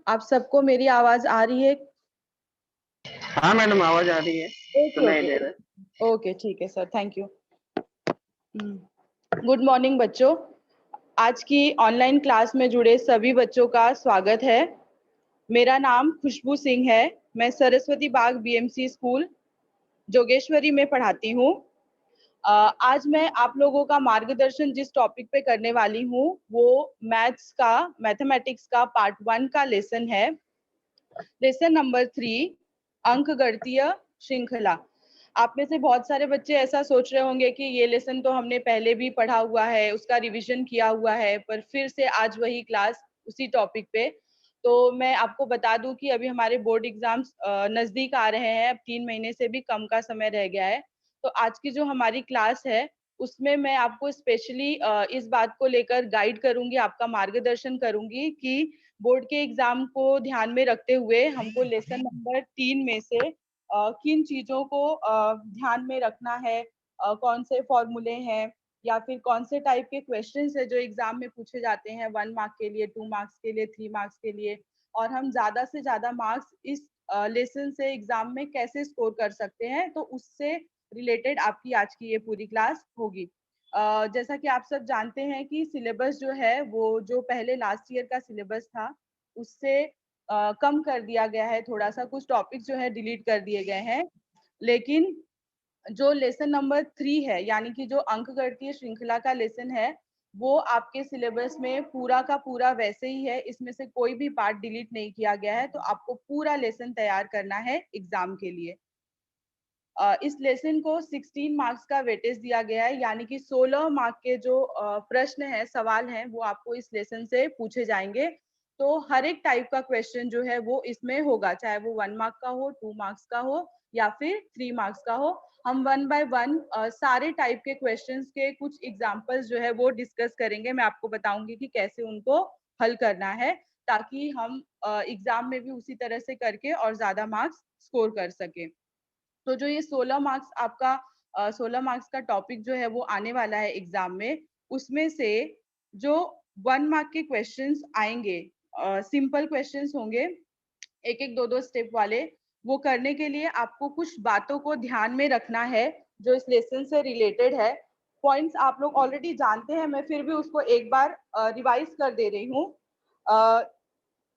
आप सबको मेरी आवाज आ रही है? हाँ मैडम, आवाज आ रही है, ओके सुनाई ओके दे रहा है। ओके, ठीक है sir, thank you. Good morning बच्चों। आज की ऑनलाइन क्लास में जुड़े सभी बच्चों का स्वागत है। मेरा नाम खुशबू सिंह है। मैं सरस्वती बाग बीएमसी स्कूल जोगेश्वरी में पढ़ाती हूँ। आज मैं आप लोगों का मार्गदर्शन जिस टॉपिक पे करने वाली हूँ वो मैथमेटिक्स का पार्ट 1 का लेसन है। लेसन नंबर 3, अंकगणितीय श्रृंखला। आप में से बहुत सारे बच्चे ऐसा सोच रहे होंगे कि ये लेसन तो हमने पहले भी पढ़ा हुआ है, उसका रिवीजन किया हुआ है, पर फिर से आज वही क्लास उसी टॉपिक पे। तो मैं आपको बता दूं कि अभी हमारे बोर्ड एग्जाम्स नजदीक आ रहे हैं। अब 3 महीने से भी कम का समय रह गया है। तो आज की जो हमारी क्लास है उसमें मैं आपको स्पेशली इस बात को लेकर गाइड करूंगी, आपका मार्गदर्शन करूंगी कि बोर्ड के एग्जाम को ध्यान में रखते हुए हमको लेसन नंबर 3 में से किन चीजों को ध्यान में रखना है, कौन से फॉर्मूले हैं या फिर कौन से टाइप के क्वेश्चंस है जो एग्जाम में पूछे जाते हैं 1 मार्क के लिए, 2 मार्क्स के लिए, 3 मार्क्स के लिए, और हम ज्यादा से ज्यादा मार्क्स इस लेसन से एग्जाम में कैसे स्कोर कर सकते हैं। तो उससे रिलेटेड आपकी आज की ये पूरी क्लास होगी। जैसा कि आप सब जानते हैं कि सिलेबस जो है वो जो पहले लास्ट ईयर का सिलेबस था उससे कम कर दिया गया है। थोड़ा सा कुछ टॉपिक जो है डिलीट कर दिए गए हैं, लेकिन जो लेसन नंबर 3 है यानी कि जो अंकगणितीय श्रृंखला का लेसन है वो आपके सिलेबस में पूरा का पूरा वैसे ही है। इसमें से कोई भी पार्ट डिलीट नहीं किया गया है। तो आपको पूरा लेसन तैयार करना है एग्जाम के लिए। इस लेसन को 16 मार्क्स का वेटेज दिया गया है, यानी कि 16 मार्क के जो प्रश्न है, सवाल हैं, वो आपको इस लेसन से पूछे जाएंगे। तो हर एक टाइप का क्वेश्चन जो है वो इसमें होगा, चाहे वो 1 मार्क का हो, 2 मार्क्स का हो या फिर 3 मार्क्स का हो। हम 1 बाय 1 सारे टाइप के क्वेश्चंस के कुछ एग्जांपल्स जो है वो डिस्कस करेंगे। मैं आपको बताऊंगी कि कैसे उनको हल करना है, ताकि हम एग्जाम में भी उसी तरह से करके और ज्यादा मार्क्स स्कोर कर सके। तो जो ये 16 मार्क्स आपका 16 मार्क्स का टॉपिक जो है वो आने वाला है एग्जाम में, उसमें से जो 1 मार्क के क्वेश्चंस आएंगे, सिंपल क्वेश्चंस होंगे, एक एक दो दो स्टेप वाले। वो करने के लिए आपको कुछ बातों को ध्यान में रखना है जो इस लेसन से रिलेटेड है। पॉइंट्स आप लोग ऑलरेडी जानते हैं, मैं फिर भी उसको एक बार रिवाइज कर दे रही हूँ।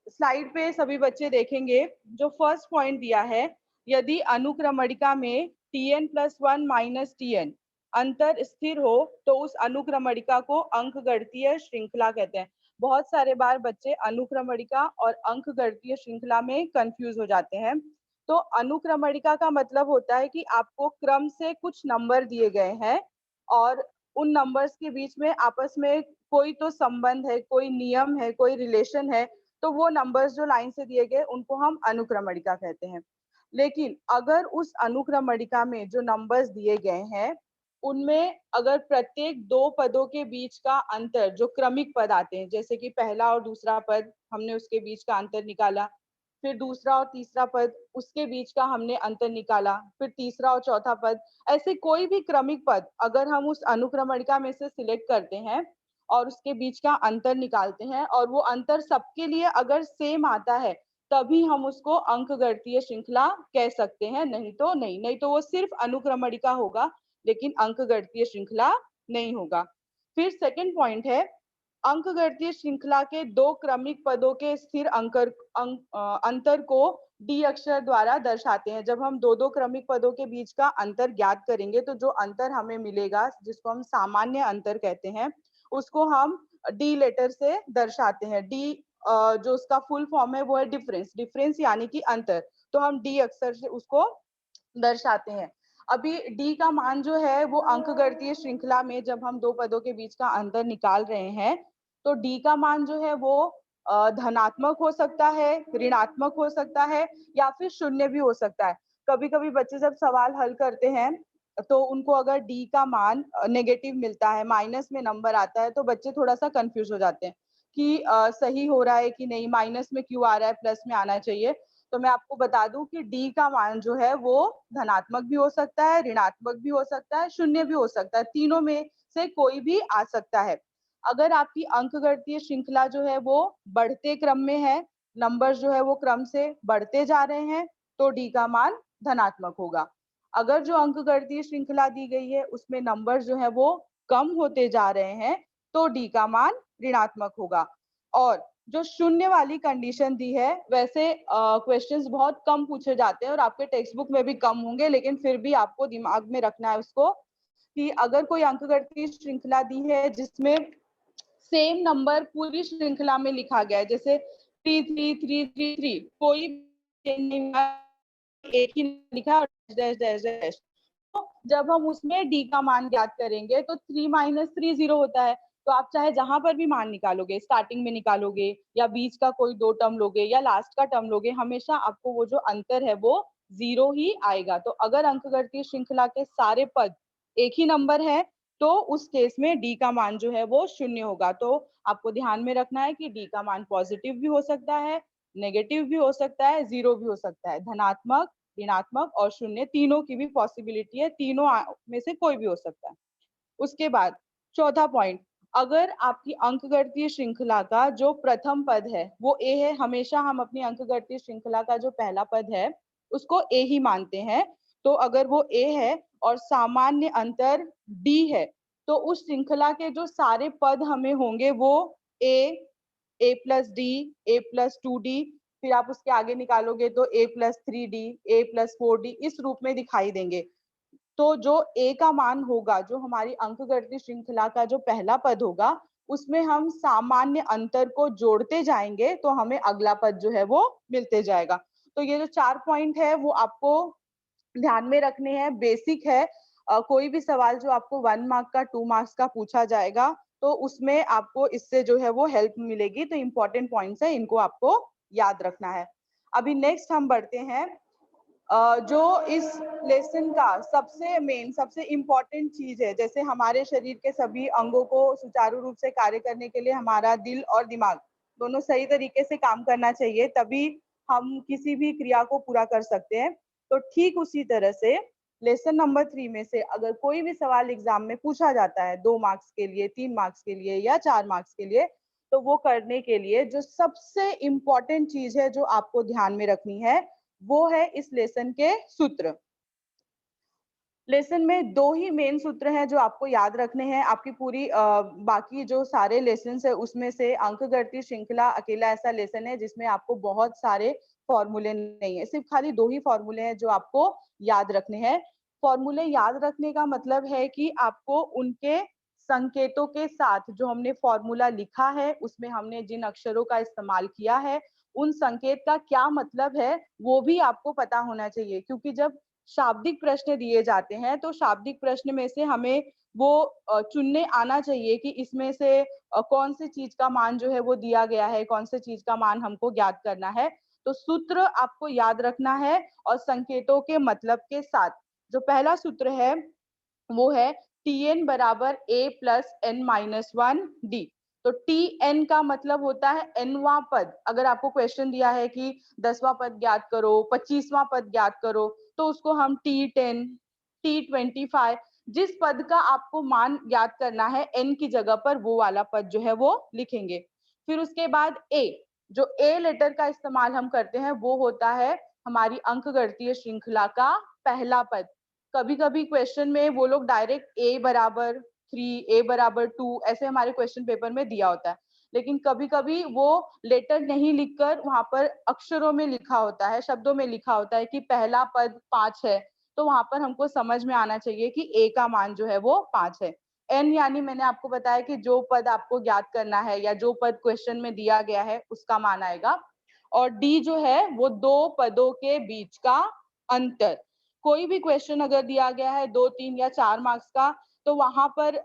स्लाइड पे सभी बच्चे देखेंगे जो फर्स्ट पॉइंट दिया है, यदि अनुक्रमणिका में tn+1 माइनस tn अंतर स्थिर हो तो उस अनुक्रमणिका को अंकगणितीय श्रृंखला कहते हैं। बहुत सारे बार बच्चे अनुक्रमणिका और अंकगणितीय श्रृंखला में कंफ्यूज हो जाते हैं। तो अनुक्रमणिका का मतलब होता है कि आपको क्रम से कुछ नंबर दिए गए हैं और उन नंबर्स के बीच में आपस में कोई तो संबंध है, कोई नियम है, कोई रिलेशन है। तो वो नंबर्स जो लाइन से दिए गए उनको हम अनुक्रमणिका कहते हैं। लेकिन अगर उस अनुक्रमणिका में जो नंबर्स दिए गए हैं उनमें अगर प्रत्येक दो पदों के बीच का अंतर, जो क्रमिक पद आते हैं, जैसे कि पहला और दूसरा पद, हमने उसके बीच का अंतर निकाला, फिर दूसरा और तीसरा पद, उसके बीच का हमने अंतर निकाला, फिर तीसरा और चौथा पद, ऐसे कोई भी क्रमिक पद अगर हम उस अनुक्रमणिका में से सिलेक्ट करते हैं और उसके बीच का अंतर निकालते हैं और वो अंतर सबके लिए अगर सेम आता है, तभी हम उसको अंकगणितीय श्रृंखला कह सकते हैं। नहीं तो नहीं, नहीं तो वो सिर्फ अनुक्रमणिका होगा लेकिन अंकगणितीय श्रृंखला नहीं होगा। फिर सेकंड पॉइंट है, अंकगणितीय श्रृंखला के दो क्रमिक पदों के स्थिर अंतर को डी अक्षर द्वारा दर्शाते हैं। जब हम दो दो क्रमिक पदों के बीच का अंतर ज्ञात करेंगे तो जो अंतर हमें मिलेगा, जिसको हम सामान्य अंतर कहते हैं, उसको हम डी लेटर से दर्शाते हैं। डी जो उसका फुल फॉर्म है वो है डिफरेंस। डिफरेंस यानी कि अंतर, तो हम डी अक्षर से उसको दर्शाते हैं। अभी डी का मान जो है वो अंकगणितीय श्रृंखला में जब हम दो पदों के बीच का अंतर निकाल रहे हैं तो डी का मान जो है वो धनात्मक हो सकता है, ऋणात्मक हो सकता है या फिर शून्य भी हो सकता है। कभी कभी बच्चे जब सवाल हल करते हैं तो उनको अगर डी का मान नेगेटिव मिलता है, माइनस में नंबर आता है, तो बच्चे थोड़ा सा कंफ्यूज हो जाते हैं कि सही हो रहा है कि नहीं, माइनस में क्यों आ रहा है, प्लस में आना चाहिए। तो मैं आपको बता दूं कि डी का मान जो है वो धनात्मक भी हो सकता है, ऋणात्मक भी हो सकता है, शून्य भी हो सकता है, तीनों में से कोई भी आ सकता है। अगर आपकी अंकगणितीय श्रृंखला जो है वो बढ़ते क्रम में है, नंबर जो है वो क्रम से बढ़ते जा रहे हैं तो डी का मान धनात्मक होगा। अगर जो अंकगणितीय श्रृंखला दी गई है उसमें नंबर जो है वो कम होते जा रहे हैं तो डी का मान ऋणात्मक होगा। और जो शून्य वाली कंडीशन दी है, वैसे क्वेश्चंस बहुत कम पूछे जाते हैं और आपके टेक्स्ट बुक में भी कम होंगे, लेकिन फिर भी आपको दिमाग में रखना है उसको कि अगर कोई अंकगणितीय श्रृंखला दी है जिसमें सेम नंबर पूरी श्रृंखला में लिखा गया है, जैसे 33333, कोई एक ही लिखा और डैश डैश डैश, तो जब हम उसमें डी का मान ज्ञात करेंगे तो 3 - 3 0 होता है। तो आप चाहे जहां पर भी मान निकालोगे, स्टार्टिंग में निकालोगे या बीच का कोई दो टर्म लोगे या लास्ट का टर्म लोगे, हमेशा आपको वो जो अंतर है वो 0 ही आएगा। तो अगर अंकगणितीय श्रृंखला के सारे पद एक ही नंबर है तो उस केस में डी का मान जो है वो 0 होगा। तो आपको ध्यान में रखना है कि डी का मान पॉजिटिव भी हो सकता है, नेगेटिव भी हो सकता है, 0 भी हो सकता है, धनात्मक, ऋणात्मक और 0 तीनों की भी पॉसिबिलिटी है, तीनों में से कोई भी हो सकता है। उसके बाद चौथा पॉइंट, अगर आपकी अंकगणितीय श्रृंखला का जो प्रथम पद है वो ए है, हमेशा हम अपनी अंकगणितीय श्रृंखला का जो पहला पद है उसको ए ही मानते हैं। तो अगर वो ए है और सामान्य अंतर डी है तो उस श्रृंखला के जो सारे पद हमें होंगे वो ए प्लस डी, ए प्लस 2d, फिर आप उसके आगे निकालोगे तो a plus 3d, a plus 4d, इस रूप में दिखाई देंगे। तो जो a का मान होगा, जो हमारी अंकगणितीय श्रृंखला का जो पहला पद होगा, उसमें हम सामान्य अंतर को जोड़ते जाएंगे तो हमें अगला पद जो है वो मिलते जाएगा। तो ये जो 4 पॉइंट है वो आपको ध्यान में रखने हैं, बेसिक है। कोई भी सवाल जो आपको 1 मार्क का, 2 मार्क्स का पूछा जाएगा तो उसमें आपको इससे जो है वो हेल्प मिलेगी। तो इंपॉर्टेंट पॉइंट्स है, इनको आपको याद रखना है। अभी नेक्स्ट हम बढ़ते हैं, जो इस लेसन का सबसे मेन, सबसे इम्पोर्टेंट चीज है। जैसे हमारे शरीर के सभी अंगों को सुचारू रूप से कार्य करने के लिए हमारा दिल और दिमाग दोनों सही तरीके से काम करना चाहिए, तभी हम किसी भी क्रिया को पूरा कर सकते हैं। तो ठीक उसी तरह से लेसन नंबर 3 में से अगर कोई भी सवाल एग्जाम में पूछा जाता है 2 मार्क्स के लिए, 3 मार्क्स के लिए या 4 मार्क्स के लिए, तो वो करने के लिए जो सबसे इम्पोर्टेंट चीज है जो आपको ध्यान में रखनी है वो है इस लेसन के सूत्र। लेसन में 2 ही मेन सूत्र हैं जो आपको याद रखने हैं। आपकी पूरी बाकी जो सारे लेसन है उसमें से अंकगणितीय श्रृंखला अकेला ऐसा लेसन है जिसमें आपको बहुत सारे फॉर्मूले नहीं है, सिर्फ खाली 2 ही फॉर्मूले हैं जो आपको याद रखने हैं। फॉर्मूले याद रखने का मतलब है कि आपको उनके संकेतों के साथ जो हमने फॉर्मूला लिखा है उसमें हमने जिन अक्षरों का इस्तेमाल किया है उन संकेत का क्या मतलब है वो भी आपको पता होना चाहिए। क्योंकि जब शाब्दिक प्रश्न दिए जाते हैं तो शाब्दिक प्रश्न में से हमें वो चुनने आना चाहिए कि इसमें से कौन सी चीज का मान जो है वो दिया गया है, कौन सी चीज का मान हमको ज्ञात करना है। तो सूत्र आपको याद रखना है और संकेतों के मतलब के साथ। जो पहला सूत्र है वो है Tn बराबर a plus n minus 1d। तो Tn का मतलब होता है nवां पद। अगर आपको क्वेश्चन दिया है कि 10वां पद ज्ञात करो, 25वां पद ज्ञात करो, तो उसको हम T10, T25, जिस पद का आपको मान ज्ञात करना है n की जगह पर वो वाला पद जो है वो लिखेंगे। फिर उसके बाद a, जो a लेटर का इस्तेमाल हम करते हैं वो होता है हमारी अंकगणितीय श्रृंखला का पहला पद। कभी कभी क्वेश्चन में वो लोग डायरेक्ट a बराबर 3, a बराबर 2 ऐसे हमारे क्वेश्चन पेपर में दिया होता है, लेकिन कभी कभी वो लेटर नहीं लिखकर वहां पर अक्षरों में लिखा होता है, शब्दों में लिखा होता है कि पहला पद 5 है। तो वहां पर हमको समझ में आना चाहिए कि a का मान जो है वो 5 है। n यानी मैंने आपको बताया कि जो पद आपको ज्ञात करना है या जो पद क्वेश्चन में दिया गया है उसका मान आएगा। और d जो है वो 2 पदों के बीच का अंतर। कोई भी क्वेश्चन अगर दिया गया है 2, 3 या 4 मार्क्स का, तो वहां पर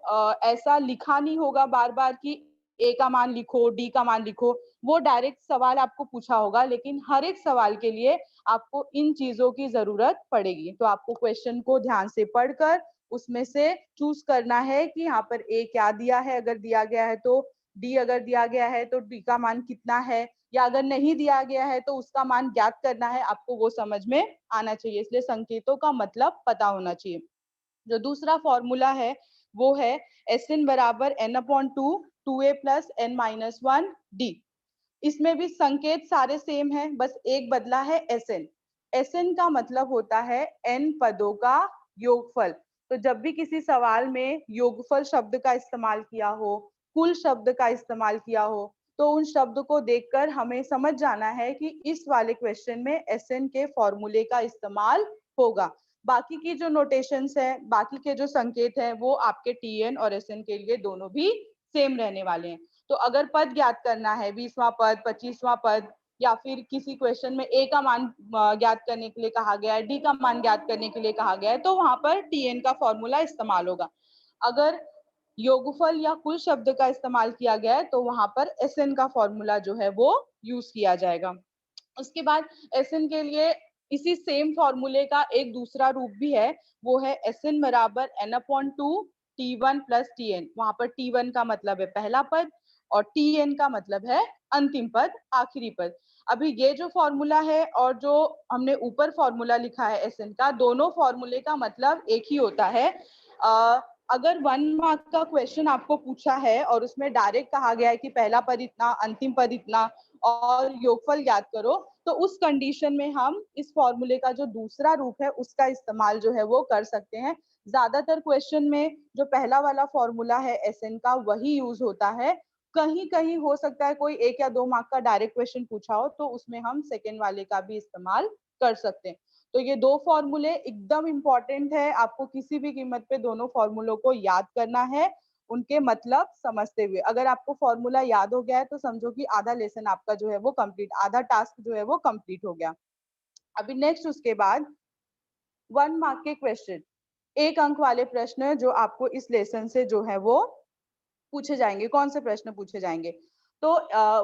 ऐसा लिखा नहीं होगा बार बार कि ए का मान लिखो, डी का मान लिखो। वो डायरेक्ट सवाल आपको पूछा होगा, लेकिन हर एक सवाल के लिए आपको इन चीजों की जरूरत पड़ेगी। तो आपको क्वेश्चन को ध्यान से पढ़कर उसमें से चूज करना है कि यहाँ पर ए क्या दिया है, अगर दिया गया है तो डी, अगर दिया गया है तो डी का मान कितना है, या अगर नहीं दिया गया है तो उसका मान ज्ञात करना है। आपको वो समझ में आना चाहिए, इसलिए संकेतों का मतलब पता होना चाहिए। जो दूसरा फॉर्मूला है वो है Sn बराबर n upon 2, 2a plus n minus 1d। इसमें भी संकेत सारे सेम है, बस एक बदला है एसएन। एसएन का मतलब होता है एन पदों का योगफल। तो जब भी किसी सवाल में योगफल शब्द का इस्तेमाल किया हो, कुल शब्द का इस्तेमाल किया हो, तो उन शब्द को देखकर हमें समझ जाना है कि इस वाले क्वेश्चन में एसएन के फॉर्मूले का इस्तेमाल होगा। बाकी की जो नोटेशंस है, बाकी के जो संकेत हैं, वो आपके टीएन और एसएन के लिए दोनों भी सेम रहने वाले हैं। तो अगर पद ज्ञात करना है, 20वां पद, 25वां पद, या फिर किसी क्वेश्चन में ए का मान ज्ञात करने के लिए कहा गया है, डी का मान ज्ञात करने के लिए कहा गया है, तो वहां पर टीएन का फॉर्मूला इस्तेमाल होगा। अगर योगफल या कुल शब्द का इस्तेमाल किया गया है, तो वहां पर एसएन का फॉर्मूला जो है वो यूज किया जाएगा। उसके बाद एसएन के लिए इसी सेम फॉर्मूले का एक दूसरा रूप भी है, वो है एसएन बराबर n/2 t1 प्लस टीएन। वहां पर t1 का मतलब है पहला पद और टीएन का मतलब है अंतिम पद, आखिरी पद। अभी ये जो फॉर्मूला है और जो हमने ऊपर फॉर्मूला लिखा है एसएन का, दोनों फॉर्मूले का मतलब एक ही होता है। अगर 1 मार्क का क्वेश्चन आपको पूछा है और उसमें डायरेक्ट कहा गया है कि पहला पद इतना, अंतिम पद इतना और योगफल याद करो, तो उस कंडीशन में हम इस फॉर्मूले का जो दूसरा रूप है उसका इस्तेमाल जो है वो कर सकते हैं। ज्यादातर क्वेश्चन में जो पहला वाला फॉर्मूला है एसएन का, वही यूज होता है। कहीं कहीं हो सकता है कोई 1 या 2 मार्क का डायरेक्ट क्वेश्चन पूछा हो, तो उसमें हम सेकेंड वाले का भी इस्तेमाल कर सकते हैं। तो ये दो फॉर्मूले एकदम इंपॉर्टेंट है, आपको किसी भी कीमत पे दोनों फॉर्मूलों को याद करना है, उनके मतलब समझते हुए। अगर आपको फॉर्मूला याद हो गया है तो समझो कि आधा लेसन आपका जो है वो कंप्लीट, आधा टास्क जो है वो कंप्लीट हो गया। अभी नेक्स्ट उसके बाद 1 मार्क के क्वेश्चन, 1 अंक वाले प्रश्न जो आपको इस लेसन से जो है वो पूछे जाएंगे। कौन से प्रश्न पूछे जाएंगे? तो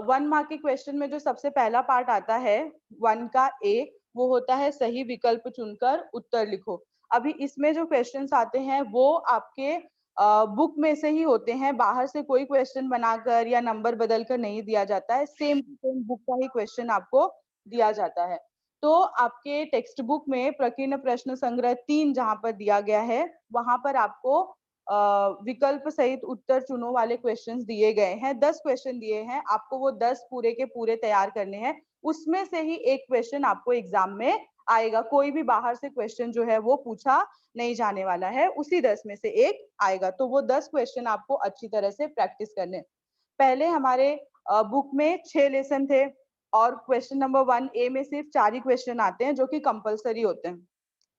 1 मार्क के क्वेश्चन में जो सबसे पहला पार्ट आता है 1 का ए, वो होता है सही विकल्प चुनकर उत्तर लिखो। अभी इसमें जो क्वेश्चंस आते हैं वो आपके बुक में से ही होते हैं, बाहर से कोई क्वेश्चन बनाकर या नंबर बदल कर नहीं दिया जाता है, सेम बुक का ही क्वेश्चन आपको दिया जाता है। तो आपके टेक्स्ट बुक में प्रकीर्ण प्रश्न संग्रह 3 जहां पर दिया गया है, वहां पर आपको विकल्प सहित उत्तर चुनो वाले क्वेश्चंस दिए गए हैं। 10 क्वेश्चन दिए हैं, आपको वो 10 पूरे के पूरे तैयार करने हैं। उसमें से ही एक क्वेश्चन आपको एग्जाम में आएगा, कोई भी बाहर से क्वेश्चन जो है वो पूछा नहीं जाने वाला है, उसी 10 में से एक आएगा। तो वो 10 क्वेश्चन आपको अच्छी तरह से प्रैक्टिस करने। पहले हमारे बुक में 6 लेसन थे और क्वेश्चन नंबर 1 ए में सिर्फ 4 ही क्वेश्चन आते हैं जो कि कंपलसरी होते हैं।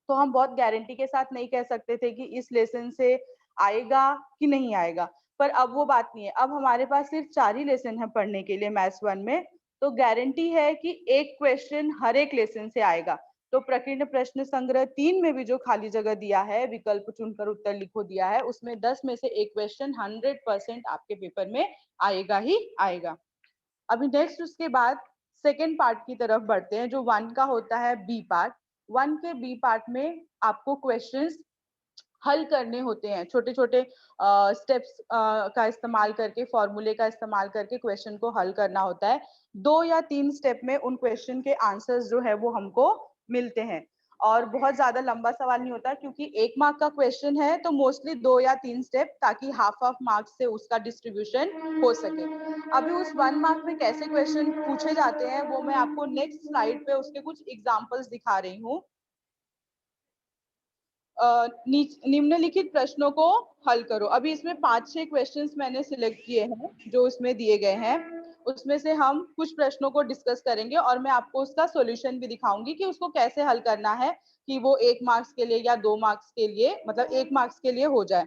तो हम बहुत गारंटी के साथ नहीं कह सकते थे कि इस लेसन से आएगा कि नहीं आएगा, पर अब वो बात नहीं है। अब हमारे पास सिर्फ 4 ही लेसन है पढ़ने के लिए मैथ्स 1 में, तो गारंटी है कि एक क्वेश्चन हर एक लेसन से आएगा। तो प्रकीर्ण प्रश्न संग्रह 3 में भी जो खाली जगह दिया है, विकल्प चुनकर उत्तर लिखो दिया है, उसमें 10 में से एक क्वेश्चन 100% आपके पेपर में आएगा ही आएगा। अभी नेक्स्ट उसके बाद सेकेंड पार्ट की तरफ बढ़ते हैं, जो 1 का होता है बी पार्ट। 1 के बी पार्ट में आपको क्वेश्चंस हल करने होते हैं, छोटे छोटे स्टेप्स का इस्तेमाल करके, फॉर्मूले का इस्तेमाल करके क्वेश्चन को हल करना होता है। 2 या 3 स्टेप में उन क्वेश्चन के आंसर्स जो है वो हमको मिलते हैं और बहुत ज्यादा लंबा सवाल नहीं होता, क्योंकि 1 मार्क का क्वेश्चन है तो मोस्टली 2 या 3 स्टेप, ताकि हाफ मार्क्स से उसका डिस्ट्रीब्यूशन हो सके। अभी उस 1 मार्क में कैसे क्वेश्चन पूछे जाते हैं वो मैं आपको नेक्स्ट स्लाइड पे उसके कुछ एग्जांपल्स दिखा रही हूँ। निम्नलिखित प्रश्नों को हल करो। अभी इसमें 5-6 क्वेश्चंस मैंने सिलेक्ट किए हैं जो इसमें दिए गए हैं, उसमें से हम कुछ प्रश्नों को डिस्कस करेंगे और मैं आपको उसका सॉल्यूशन भी दिखाऊंगी कि उसको कैसे हल करना है कि वो 1 मार्क्स के लिए या 2 मार्क्स के लिए, मतलब 1 मार्क्स के लिए हो जाए।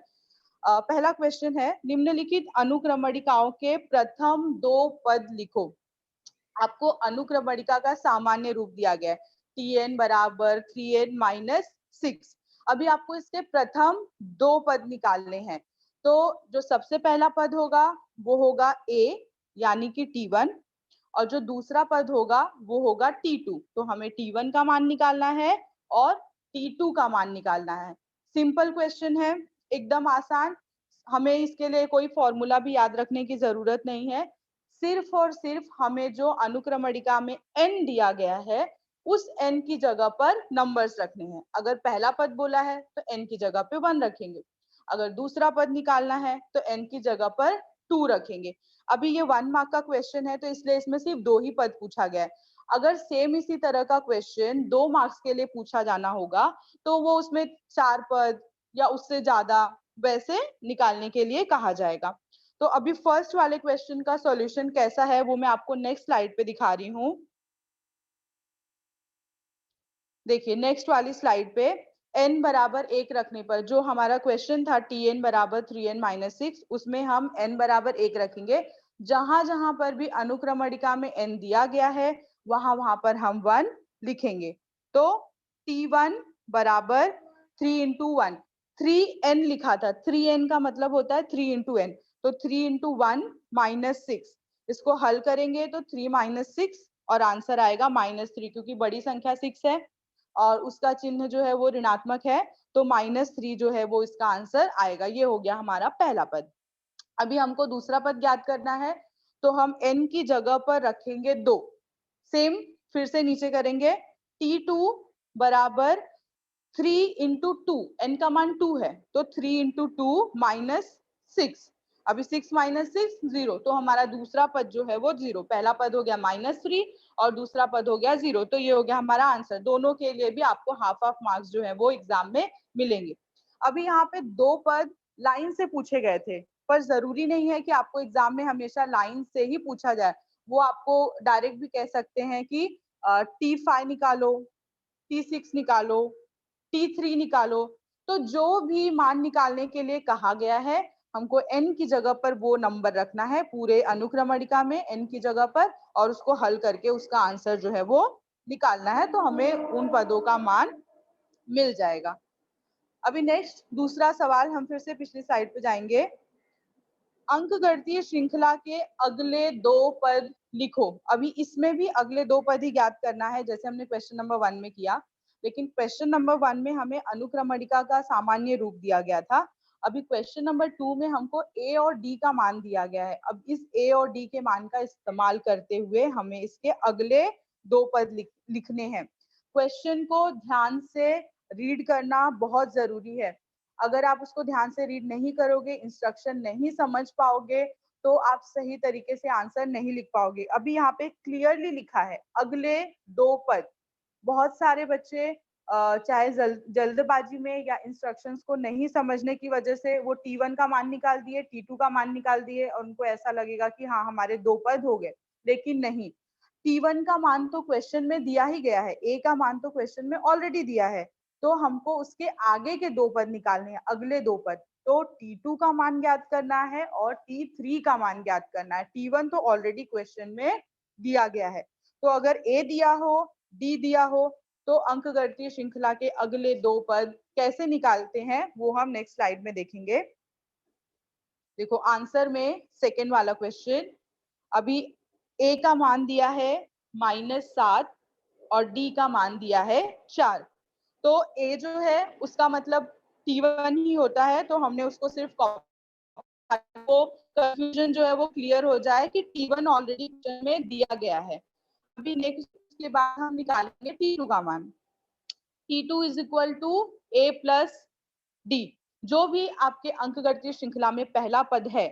पहला क्वेश्चन है, निम्नलिखित अनुक्रमणिकाओं के प्रथम 2 पद लिखो। आपको अनुक्रमणिका का सामान्य रूप दिया गया है, tn बराबर 3n माइनस 6। अभी आपको इसके प्रथम 2 पद निकालने हैं। तो जो सबसे पहला पद होगा वो होगा a यानी कि t1, और जो दूसरा पद होगा वो होगा t2। तो हमें t1 का मान निकालना है और t2 का मान निकालना है। सिंपल क्वेश्चन है, एकदम आसान। हमें इसके लिए कोई फॉर्मूला भी याद रखने की जरूरत नहीं है, सिर्फ और सिर्फ हमें जो अनुक्रमणिका में n दिया गया है उस n की जगह पर नंबर्स रखने हैं। अगर पहला पद बोला है तो n की जगह पे 1 रखेंगे, अगर दूसरा पद निकालना है तो n की जगह पर 2 रखेंगे। अभी ये 1 मार्क का क्वेश्चन है तो इसलिए इसमें सिर्फ 2 ही पद पूछा गया है। अगर सेम इसी तरह का क्वेश्चन 2 मार्क्स के लिए पूछा जाना होगा तो वो उसमें 4 पद या उससे ज्यादा वैसे निकालने के लिए कहा जाएगा। तो अभी फर्स्ट वाले क्वेश्चन का सॉल्यूशन कैसा है वो मैं आपको नेक्स्ट स्लाइड पे दिखा रही हूँ। देखिए नेक्स्ट वाली स्लाइड पे n बराबर 1 रखने पर जो हमारा क्वेश्चन था tn बराबर 3n-6, उसमें हम n बराबर 1 रखेंगे। जहां जहां पर भी अनुक्रमणिका में n दिया गया है वहां वहां पर हम 1 लिखेंगे। तो t1 बराबर 3 इंटू 1, 3n लिखा था, 3n का मतलब होता है 3 इंटू n, तो 3 इंटू 1 -6। इसको हल करेंगे तो 3 - 6 और आंसर आएगा -3, क्योंकि बड़ी संख्या 6 है और उसका चिन्ह जो है वो ऋणात्मक है, तो -3 जो है वो इसका आंसर आएगा। ये हो गया हमारा पहला पद। अभी हमको दूसरा पद ज्ञात करना है, तो हम n की जगह पर रखेंगे 2। सेम फिर से नीचे करेंगे, t2 बराबर 3 इंटू 2, n का मान 2 है तो 3 इंटू 2 -6। अभी 6 - 6 0, तो हमारा दूसरा पद जो है वो 0। पहला पद हो गया -3 और दूसरा पद हो गया 0, तो ये हो गया हमारा आंसर। दोनों के लिए भी आपको हाफ हाफ मार्क्स जो है वो एग्जाम में मिलेंगे। अभी यहाँ पे 2 पद लाइन से पूछे गए थे, पर जरूरी नहीं है कि आपको एग्जाम में हमेशा लाइन से ही पूछा जाए। वो आपको डायरेक्ट भी कह सकते हैं कि T5 निकालो, T6 निकालो, T3 निकालो। तो जो भी मान निकालने के लिए कहा गया है हमको n की जगह पर वो नंबर रखना है पूरे अनुक्रमणिका में n की जगह पर, और उसको हल करके उसका आंसर जो है वो निकालना है, तो हमें उन पदों का मान मिल जाएगा। अभी नेक्स्ट दूसरा सवाल, हम फिर से पिछली स्लाइड पे जाएंगे। अंकगणितीय श्रृंखला के अगले 2 पद लिखो। अभी इसमें भी अगले 2 पद ही ज्ञात करना है जैसे हमने क्वेश्चन नंबर 1 में किया, लेकिन क्वेश्चन नंबर 1 में हमें अनुक्रमणिका का सामान्य रूप दिया गया था। अभी क्वेश्चन नंबर 2 में हमको a और d का मान दिया गया है। अब इस a और d के मान का इस्तेमाल करते हुए हमें इसके अगले 2 पद लिखने हैं। क्वेश्चन को ध्यान से रीड करना बहुत जरूरी है। अगर आप उसको ध्यान से रीड नहीं करोगे, इंस्ट्रक्शन नहीं समझ पाओगे, तो आप सही तरीके से आंसर नहीं लिख पाओगे। अभी यहाँ पे क्लियरली लिखा है अगले 2 पद। बहुत सारे बच्चे चाहे जल्दबाजी में या इंस्ट्रक्शंस को नहीं समझने की वजह से वो T1 का मान निकाल दिए, T2 का मान निकाल दिए और उनको ऐसा लगेगा कि हाँ हमारे 2 पद हो गए, लेकिन नहीं। T1 का मान तो क्वेश्चन में दिया ही गया है, A का मान तो क्वेश्चन में ऑलरेडी दिया है, तो हमको उसके आगे के 2 पद निकालने हैं, अगले 2 पद। तो T2 का मान ज्ञात करना है और T3 का मान ज्ञात करना है। T1 तो ऑलरेडी क्वेश्चन में दिया गया है, तो अगर A दिया हो, D दिया हो, तो अंकगणितीय श्रृंखला के अगले 2 पद कैसे निकालते हैं वो हम नेक्स्ट स्लाइड में देखेंगे। देखो आंसर में सेकेंड वाला क्वेश्चन, अभी A का मान दिया है -7 और D का मान दिया है 4। तो A जो है उसका मतलब T1 ही होता है, तो हमने उसको सिर्फ को कंफ्यूजन जो है वो क्लियर हो जाए कि T1 ऑलरेडी क्वेश्चन में दिया गया है। अभी नेक्स्ट के बाद हम निकालेंगे T2 का मान। T2 is equal to A plus D। जो भी आपके अंकगणितीय श्रृंखला में पहला पद है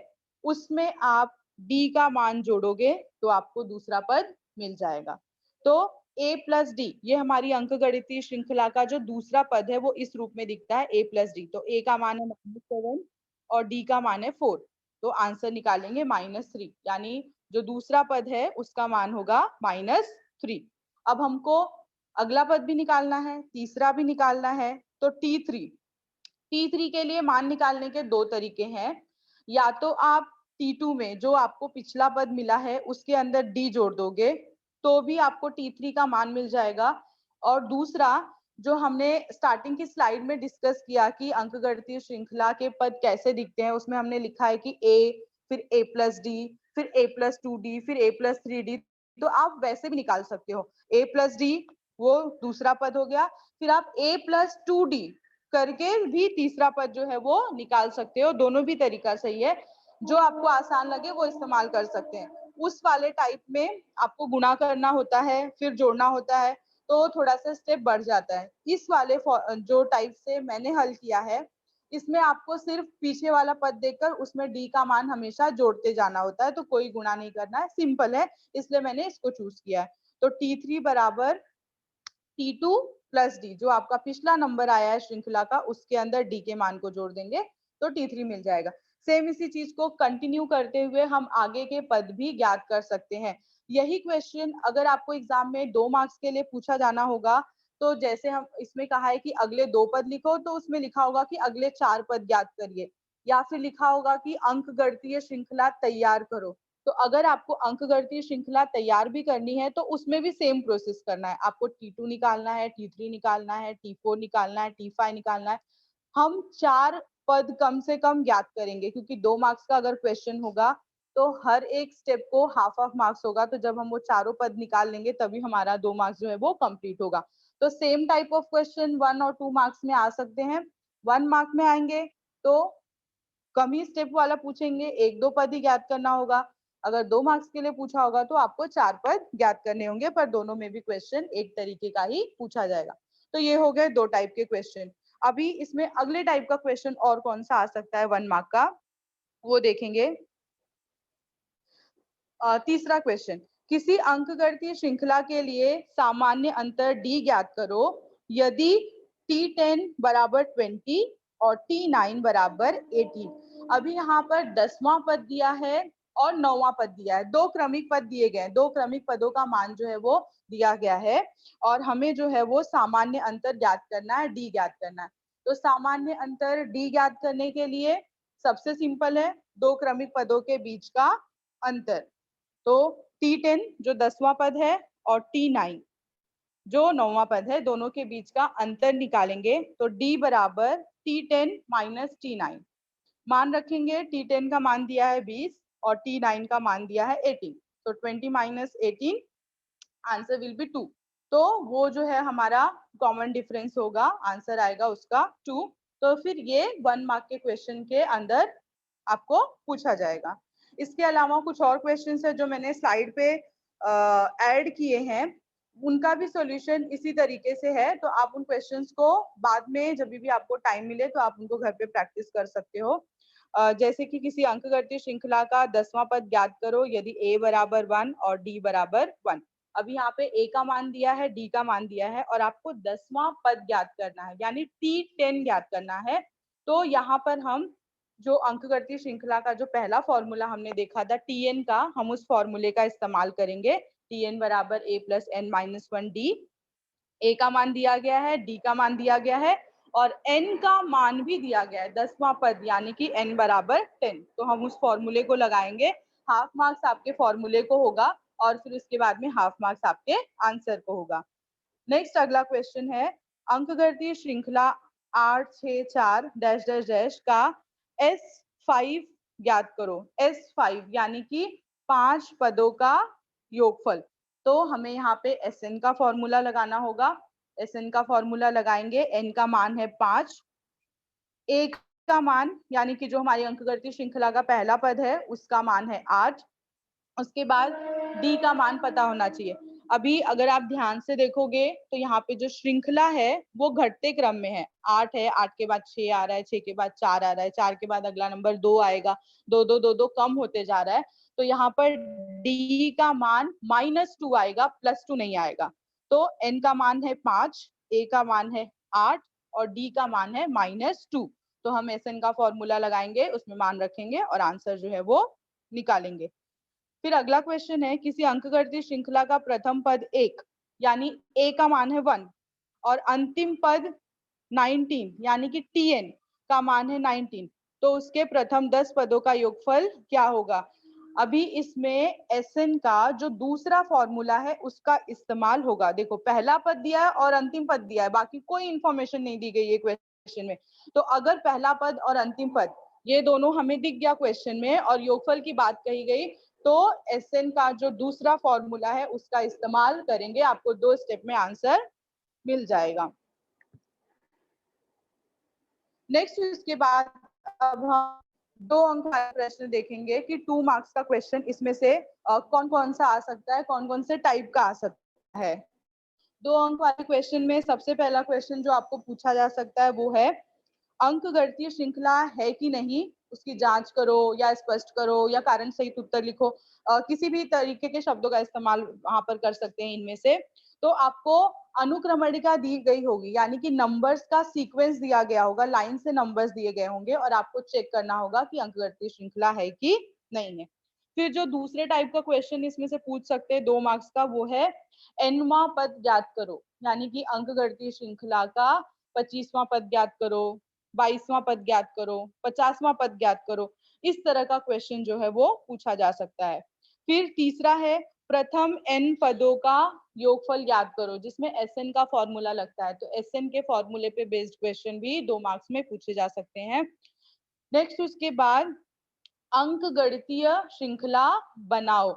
उसमें आप D का मान जोड़ोगे तो आपको दूसरा पद मिल जाएगा। तो A प्लस डी, ये हमारी अंकगणितीय श्रृंखला का जो दूसरा पद है वो इस रूप में दिखता है A प्लस डी। तो A का मान है -7 और D का मान है 4, तो आंसर निकालेंगे -3, यानी जो दूसरा पद है उसका मान होगा -3। अब हमको अगला पद भी निकालना है, तीसरा भी निकालना है, तो T3 के लिए मान निकालने के 2 तरीके हैं। या तो आप T2 में जो आपको पिछला पद मिला है उसके अंदर D जोड़ दोगे तो भी आपको T3 का मान मिल जाएगा। और दूसरा जो हमने स्टार्टिंग की स्लाइड में डिस्कस किया कि अंकगणितीय श्रृंखला के पद कैसे दिखते हैं, उसमें हमने लिखा है कि A, फिर A प्लस डी, फिर A प्लस 2D, फिर A प्लस 3D, तो आप वैसे भी निकाल सकते हो। A प्लस डी वो दूसरा पद हो गया, फिर आप A प्लस 2D करके भी तीसरा पद जो है वो निकाल सकते हो। दोनों भी तरीका सही है, जो आपको आसान लगे वो इस्तेमाल कर सकते हैं। उस वाले टाइप में आपको गुणा करना होता है फिर जोड़ना होता है, तो थोड़ा सा स्टेप बढ़ जाता है। इस वाले जो टाइप से मैंने हल किया है इसमें आपको सिर्फ पीछे वाला पद देखकर उसमें d का मान हमेशा जोड़ते जाना होता है, तो कोई गुणा नहीं करना है, सिंपल है, इसलिए मैंने इसको चूज किया है। तो T3 बराबर T2 प्लस डी, जो आपका पिछला नंबर आया है श्रृंखला का, उसके अंदर डी के मान को जोड़ देंगे तो T3 मिल जाएगा। सेम इसी चीज को कंटिन्यू करते हुए हम आगे के पद भी ज्ञात कर सकते हैं। यही क्वेश्चन अगर आपको एग्जाम में 2 मार्क्स के लिए पूछा जाना होगा, तो जैसे हम इसमें कहा है कि अगले 2 पद लिखो, तो उसमें लिखा होगा कि अगले 4 पद ज्ञात करिए, या फिर लिखा होगा कि अंक गणितीय श्रृंखला तैयार करो। तो अगर आपको अंक गणितीय श्रृंखला तैयार भी करनी है तो उसमें भी सेम प्रोसेस करना है, आपको T2 निकालना है, T3 निकालना है, T4 निकालना है, T5 निकालना है। हम 4 पद कम से कम ज्ञात करेंगे, क्योंकि 2 मार्क्स का अगर क्वेश्चन होगा तो हर एक स्टेप को हाफ मार्क्स होगा, तो जब हम वो चारों पद निकाल लेंगे तभी हमारा 2 मार्क्स जो है वो कंप्लीट होगा। तो सेम टाइप ऑफ क्वेश्चन 1 और 2 मार्क्स में आ सकते हैं। 1 मार्क में आएंगे तो कम ही स्टेप वाला पूछेंगे, 1-2 पद ही ज्ञात करना होगा। अगर 2 मार्क्स के लिए पूछा होगा तो आपको 4 पद ज्ञात करने होंगे, पर दोनों में भी क्वेश्चन एक तरीके का ही पूछा जाएगा। तो ये हो गए 2 टाइप के क्वेश्चन। अभी इसमें अगले टाइप का क्वेश्चन और कौन सा आ सकता है 1 मार्क का, वो देखेंगे। तीसरा क्वेश्चन, किसी अंकगणितीय श्रृंखला के लिए सामान्य अंतर d ज्ञात करो यदि T10 बराबर 20 और T9 बराबर 18। अभी यहाँ पर 10वां पद दिया है और 9वां पद दिया है, 2 क्रमिक पद दिए गए हैं, 2 क्रमिक पदों का मान जो है वो दिया गया है, और हमें जो है वो सामान्य अंतर ज्ञात करना है, d ज्ञात करना है। तो सामान्य अंतर d ज्ञात करने के लिए सबसे सिंपल है, 2 क्रमिक पदों के बीच का अंतर। तो T10 जो 10वां पद है और T9 जो 9वां पद है, दोनों के बीच का अंतर निकालेंगे, तो D बराबर T10 माइनस T9। मान रखेंगे, T10 का मान दिया है 20 और T9 का मान दिया है 18, तो 20 माइनस 18, आंसर विल बी 2। तो वो जो है हमारा कॉमन डिफरेंस होगा, आंसर आएगा उसका 2। तो फिर ये 1 मार्क के क्वेश्चन के अंदर आपको पूछा जाएगा। इसके अलावा कुछ और क्वेश्चंस है जो मैंने स्लाइड पे ऐड किए हैं, उनका भी सॉल्यूशन इसी तरीके से है, तो आप उन क्वेश्चंस को बाद में जब भी आपको टाइम मिले तो आप उनको घर पे प्रैक्टिस कर सकते हो। जैसे कि किसी अंकगणितीय श्रृंखला का 10वां पद ज्ञात करो यदि a बराबर 1 और d बराबर 1। अभी यहाँ पे a का मान दिया है, d का मान दिया है, और आपको 10वां पद ज्ञात करना है, यानी T10 ज्ञात करना है। तो यहाँ पर हम जो अंकगणितीय श्रृंखला का जो पहला फॉर्मूला हमने देखा था Tn का, हम उस फॉर्मूले का इस्तेमाल करेंगे। Tn बराबर a plus n minus 1d। a का मान दिया गया है, d का मान दिया गया है, और n का मान भी दिया गया है, 10वां पद यानी कि n बराबर 10। तो हम उस फॉर्मूले को लगाएंगे, हाफ मार्क्स आपके फॉर्मूले को होगा और फिर उसके बाद में हाफ मार्क्स आपके आंसर को होगा। नेक्स्ट अगला क्वेश्चन है, अंकगणितीय श्रृंखला 8 6 4 डैश डैश डैश का S5 ज्ञात करो। S5 यानी कि 5 पदों का योगफल। तो हमें यहाँ पे Sn का फॉर्मूला लगाना होगा। Sn का फॉर्मूला लगाएंगे, n का मान है 5, a का मान यानी कि जो हमारी अंकगणितीय श्रृंखला का पहला पद है उसका मान है 8। उसके बाद d का मान पता होना चाहिए। अभी अगर आप ध्यान से देखोगे तो यहाँ पे जो श्रृंखला है वो घटते क्रम में है, 8 है, 8 के बाद 6 आ रहा है, 6 के बाद 4 आ रहा है, 4 के बाद अगला नंबर 2 आएगा, 2 2 2 2 कम होते जा रहा है। तो यहाँ पर d का मान -2 आएगा, +2 नहीं आएगा। तो n का मान है 5, a का मान है 8 और d का मान है -2। तो हम Sn का फॉर्मूला लगाएंगे, उसमें मान रखेंगे और आंसर जो है वो निकालेंगे। फिर अगला क्वेश्चन है, किसी अंकगणितीय श्रृंखला का प्रथम पद 1 यानी a का मान है 1 और अंतिम पद 19 यानी कि Tn का मान है 19, तो उसके प्रथम 10 पदों का योगफल क्या होगा। अभी इसमें Sn का जो दूसरा फॉर्मूला है उसका इस्तेमाल होगा। देखो पहला पद दिया है और अंतिम पद दिया है, बाकी कोई इंफॉर्मेशन नहीं दी गई है क्वेश्चन में। तो अगर पहला पद और अंतिम पद ये दोनों हमें दिख गया क्वेश्चन में और योगफल की बात कही गई, तो Sn का जो दूसरा फॉर्मूला है उसका इस्तेमाल करेंगे, आपको 2 स्टेप में आंसर मिल जाएगा। नेक्स्ट इसके बाद अब हम 2 अंक वाला प्रश्न देखेंगे कि 2 मार्क्स का क्वेश्चन इसमें से कौन कौन सा आ सकता है, कौन कौन से टाइप का आ सकता है। 2 अंक वाले क्वेश्चन में सबसे पहला क्वेश्चन जो आपको पूछा जा सकता है वो है, अंकगणितीय श्रृंखला है कि नहीं उसकी जांच करो या स्पष्ट करो या कारण सहित उत्तर लिखो। किसी भी तरीके के शब्दों का इस्तेमाल वहां पर कर सकते हैं इनमें से। तो आपको अनुक्रमणिका दी गई होगी, यानी कि नंबर्स का सीक्वेंस दिया गया होगा, लाइन से नंबर्स दिए गए होंगे और आपको चेक करना होगा कि अंकगणितीय श्रृंखला है कि नहीं है। फिर जो दूसरे टाइप का क्वेश्चन इसमें से पूछ सकते हैं 2 मार्क्स का, वो है nवां पद ज्ञात करो, यानी कि अंकगणितीय श्रृंखला का 25वां पद ज्ञात करो, 22वां पद ज्ञात करो, 50वां पद ज्ञात करो। इस तरह का क्वेश्चन जो है वो पूछा जा सकता है। फिर तीसरा है प्रथम n पदों का योगफल ज्ञात करो, जिसमें SN का फॉर्मूला लगता है। तो SN के फॉर्मूले पे बेस्ड क्वेश्चन भी 2 मार्क्स में पूछे जा सकते हैं। नेक्स्ट उसके बाद अंकगणितीय श्रृंखला बनाओ।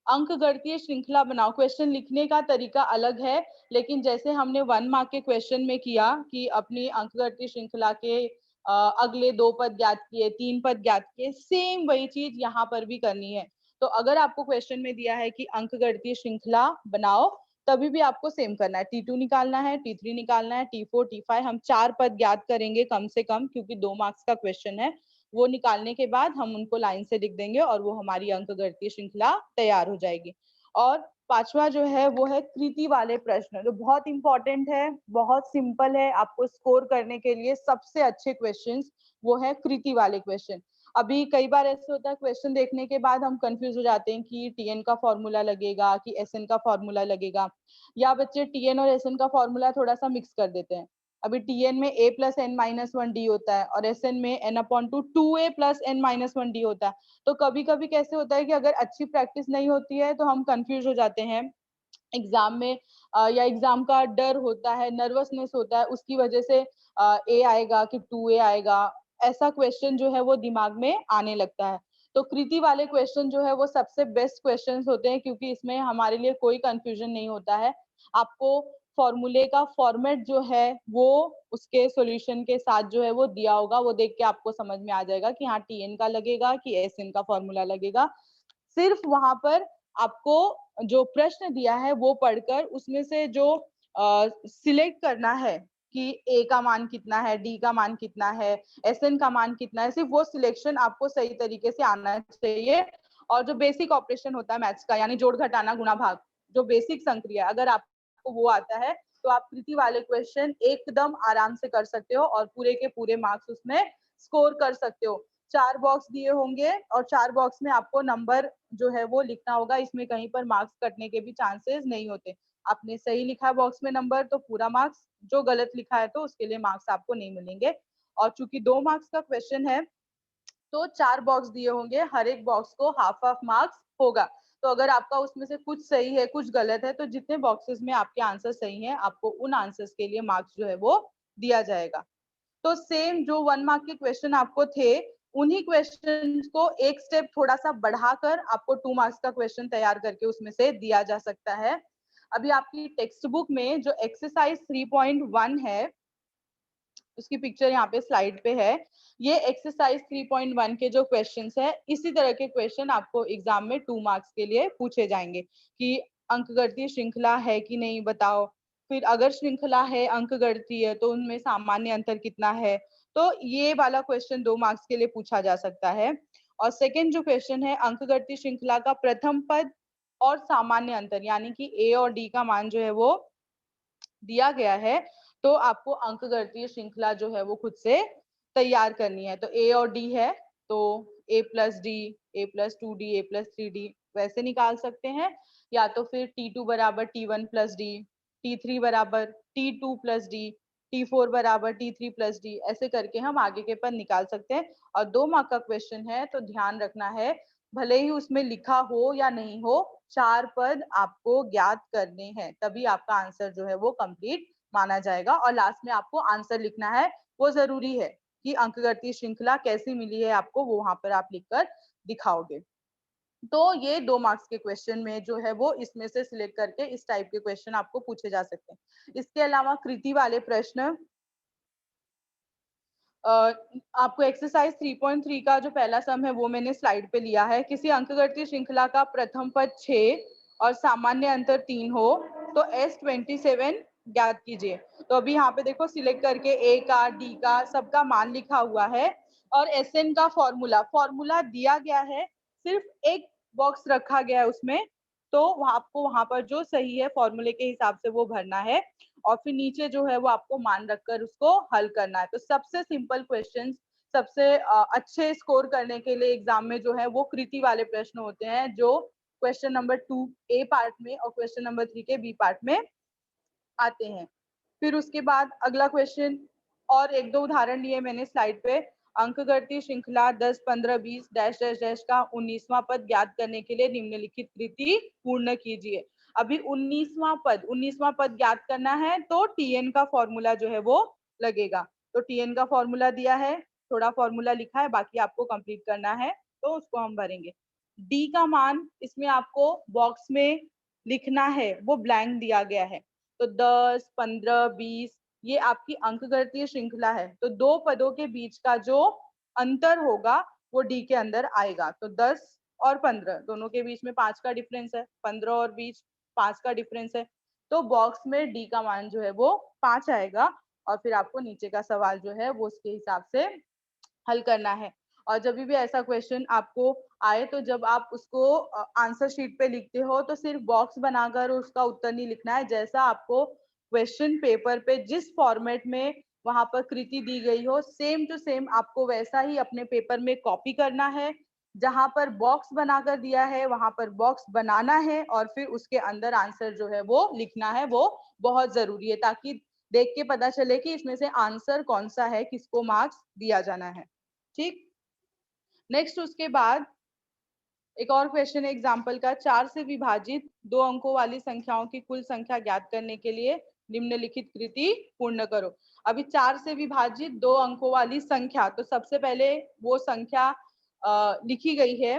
अंकगणितीय श्रृंखला बनाओ, क्वेश्चन लिखने का तरीका अलग है, लेकिन जैसे हमने 1 मार्क के क्वेश्चन में किया कि अपनी अंकगणितीय श्रृंखला के अगले 2 पद ज्ञात किए, 3 पद ज्ञात किए, सेम वही चीज यहाँ पर भी करनी है। तो अगर आपको क्वेश्चन में दिया है कि अंकगणितीय श्रृंखला बनाओ, तभी भी आपको सेम करना है। T2 निकालना है, T3 निकालना है, T4 T5, हम 4 पद ज्ञात करेंगे कम से कम, क्योंकि 2 मार्क्स का क्वेश्चन है। वो निकालने के बाद हम उनको लाइन से लिख देंगे और वो हमारी अंकगणितीय श्रृंखला तैयार हो जाएगी। और पांचवा जो है वो है कृति वाले प्रश्न, जो बहुत इंपॉर्टेंट है, बहुत सिंपल है। आपको स्कोर करने के लिए सबसे अच्छे क्वेश्चंस वो है कृति वाले क्वेश्चन। अभी कई बार ऐसे होता है क्वेश्चन देखने के बाद हम कंफ्यूज हो जाते हैं कि टीएन का फॉर्मूला लगेगा कि एसएन का फॉर्मूला लगेगा, या बच्चे टीएन और एसएन का फॉर्मूला थोड़ा सा मिक्स कर देते हैं। अभी टीएन में a plus N minus one D होता है और एसएन में n upon two 2a plus N minus one D होता है। तो कभी कभी कैसे होता है कि अगर अच्छी प्रैक्टिस नहीं होती है तो हम कंफ्यूज हो जाते हैं एग्जाम में, या एग्जाम का डर होता है, नर्वसनेस होता है, उसकी वजह से ए आएगा कि 2a आएगा, ऐसा क्वेश्चन जो है वो दिमाग में आने लगता है। तो कृति वाले क्वेश्चन जो है वो सबसे बेस्ट क्वेश्चन होते हैं, क्योंकि इसमें हमारे लिए कोई कंफ्यूजन नहीं होता है। आपको फॉर्मूले का फॉर्मेट जो है वो उसके सॉल्यूशन के साथ जो है वो दिया होगा, वो देख के आपको समझ में आ जाएगा कि हाँ टीएन का लगेगा कि एसएन का फॉर्मूला लगेगा। सिर्फ वहां पर आपको जो प्रश्न दिया है वो पढ़कर उसमें से जो सिलेक्ट करना है कि ए का मान कितना है, डी का मान कितना है, एसएन का मान कितना है, सिर्फ वो सिलेक्शन आपको सही तरीके से आना चाहिए। और जो बेसिक ऑपरेशन होता है मैथ्स का, यानी जोड़ घटाना गुणा भाग, जो बेसिक संक्रिया, अगर आपको वो आता है तो आप कृति वाले क्वेश्चन एकदम आराम से कर सकते हो और पूरे के पूरे मार्क्स उसमें स्कोर कर सकते हो। 4 बॉक्स दिए होंगे और 4 बॉक्स में आपको नंबर जो है वो लिखना होगा। इसमें कहीं पर मार्क्स कटने के भी चांसेस नहीं होते। आपने सही लिखा बॉक्स में नंबर तो पूरा मार्क्स, जो गलत लिखा है तो उसके लिए मार्क्स आपको नहीं मिलेंगे। और चूंकि 2 मार्क्स का क्वेश्चन है तो 4 बॉक्स दिए होंगे, हर एक बॉक्स को हाफ हाफ मार्क्स होगा। तो अगर आपका उसमें से कुछ सही है कुछ गलत है, तो जितने बॉक्सेस में आपके आंसर सही हैं आपको उन आंसर्स के लिए मार्क्स जो है वो दिया जाएगा। तो सेम जो 1 मार्क के क्वेश्चन आपको थे, उन्हीं क्वेश्चन को एक स्टेप थोड़ा सा बढ़ाकर आपको 2 मार्क्स का क्वेश्चन तैयार करके उसमें से दिया जा सकता है। अभी आपकी टेक्स्ट बुक में जो एक्सरसाइज 3.1 है, उसकी पिक्चर यहाँ पे स्लाइड पे है। ये एक्सरसाइज 3.1 के जो क्वेश्चंस है, इसी तरह के क्वेश्चन आपको एग्जाम में 2 मार्क्स के लिए पूछे जाएंगे कि अंकगणितीय श्रृंखला है कि नहीं बताओ। फिर अगर श्रृंखला है अंकगणितीय तो उनमें सामान्य अंतर कितना है। तो ये वाला क्वेश्चन 2 मार्क्स के लिए पूछा जा सकता है। और सेकेंड जो क्वेश्चन है, अंकगणितीय श्रृंखला का प्रथम पद और सामान्य अंतर, यानी कि ए और डी का मान जो है वो दिया गया है, तो आपको अंकगणितीय श्रृंखला जो है वो खुद से तैयार करनी है। तो ए और डी है तो ए प्लस डी, ए प्लस टू डी, ए प्लस थ्री डी वैसे निकाल सकते हैं, या तो फिर T2 बराबर T1 प्लस डी, T3 बराबर T2 प्लस डी, T4 बराबर T3 प्लस डी, ऐसे करके हम आगे के पद निकाल सकते हैं। और 2 मार्क का क्वेश्चन है तो ध्यान रखना है, भले ही उसमें लिखा हो या नहीं हो, 4 पद आपको ज्ञात करने हैं, तभी आपका आंसर जो है वो कंप्लीट माना जाएगा। और लास्ट में आपको आंसर लिखना है, वो जरूरी है कि अंकगणितीय श्रृंखला कैसी मिली है आपको, वो वहां पर आप लिखकर दिखाओगे। तो ये 2 मार्क्स के क्वेश्चन में जो है वो इसमें से सिलेक्ट करके इस टाइप के क्वेश्चन आपको पूछे जा सकते हैं। इसके अलावा कृति वाले प्रश्न, आपको एक्सरसाइज 3.3 का जो पहला सम है वो मैंने स्लाइड पे लिया है। किसी अंकगणितीय श्रृंखला का प्रथम पद 6 और सामान्य अंतर 3 हो तो S27 ज्ञात कीजिए। तो अभी यहाँ पे देखो सिलेक्ट करके ए का, डी का, सबका मान लिखा हुआ है और एसएन का फॉर्मूला दिया गया है, सिर्फ एक बॉक्स रखा गया है उसमें, तो आपको वहां पर जो सही है फॉर्मूले के हिसाब से वो भरना है और फिर नीचे जो है वो आपको मान रखकर उसको हल करना है। तो सबसे सिंपल क्वेश्चन, सबसे अच्छे स्कोर करने के लिए एग्जाम में जो है वो कृति वाले प्रश्न होते हैं, जो क्वेश्चन नंबर 2 ए पार्ट में और क्वेश्चन नंबर 3 के बी पार्ट में आते हैं। फिर उसके बाद अगला क्वेश्चन और एक दो उदाहरण लिए मैंने स्लाइड पे। अंकगणितीय श्रृंखला 10, 15, 20 डैश डैश डैश का 19वां पद ज्ञात करने के लिए निम्नलिखित कृति पूर्ण कीजिए। अभी 19वां पद ज्ञात करना है तो टीएन का फॉर्मूला जो है वो लगेगा। तो टीएन का फॉर्मूला दिया है, थोड़ा फॉर्मूला लिखा है, बाकी आपको कंप्लीट करना है, तो उसको हम भरेंगे। डी का मान इसमें आपको बॉक्स में लिखना है, वो ब्लैंक दिया गया है। तो 10, 15, 20 ये आपकी अंकगणितीय श्रृंखला है, तो दो पदों के बीच का जो अंतर होगा वो डी के अंदर आएगा। तो 10 और 15 दोनों के बीच में 5 का डिफरेंस है, 15 और 20 5 का डिफरेंस है, तो बॉक्स में डी का मान जो है वो 5 आएगा और फिर आपको नीचे का सवाल जो है वो उसके हिसाब से हल करना है। और जब भी ऐसा क्वेश्चन आपको आए तो जब आप उसको आंसर शीट पे लिखते हो तो सिर्फ बॉक्स बनाकर उसका उत्तर नहीं लिखना है, जैसा आपको क्वेश्चन पेपर पे जिस फॉर्मेट में वहां पर कृति दी गई हो सेम टू सेम आपको वैसा ही अपने पेपर में कॉपी करना है। जहां पर बॉक्स बनाकर दिया है वहां पर बॉक्स बनाना है और फिर उसके अंदर आंसर जो है वो लिखना है, वो बहुत जरूरी है ताकि देख के पता चले कि इसमें से आंसर कौन सा है, किसको मार्क्स दिया जाना है। ठीक, नेक्स्ट उसके बाद एक और क्वेश्चन है एग्जाम्पल का। 4 से विभाजित 2 अंकों वाली संख्याओं की कुल संख्या ज्ञात करने के लिए निम्नलिखित कृति पूर्ण करो। अभी 4 से विभाजित 2 अंकों वाली संख्या, तो सबसे पहले वो संख्या लिखी गई है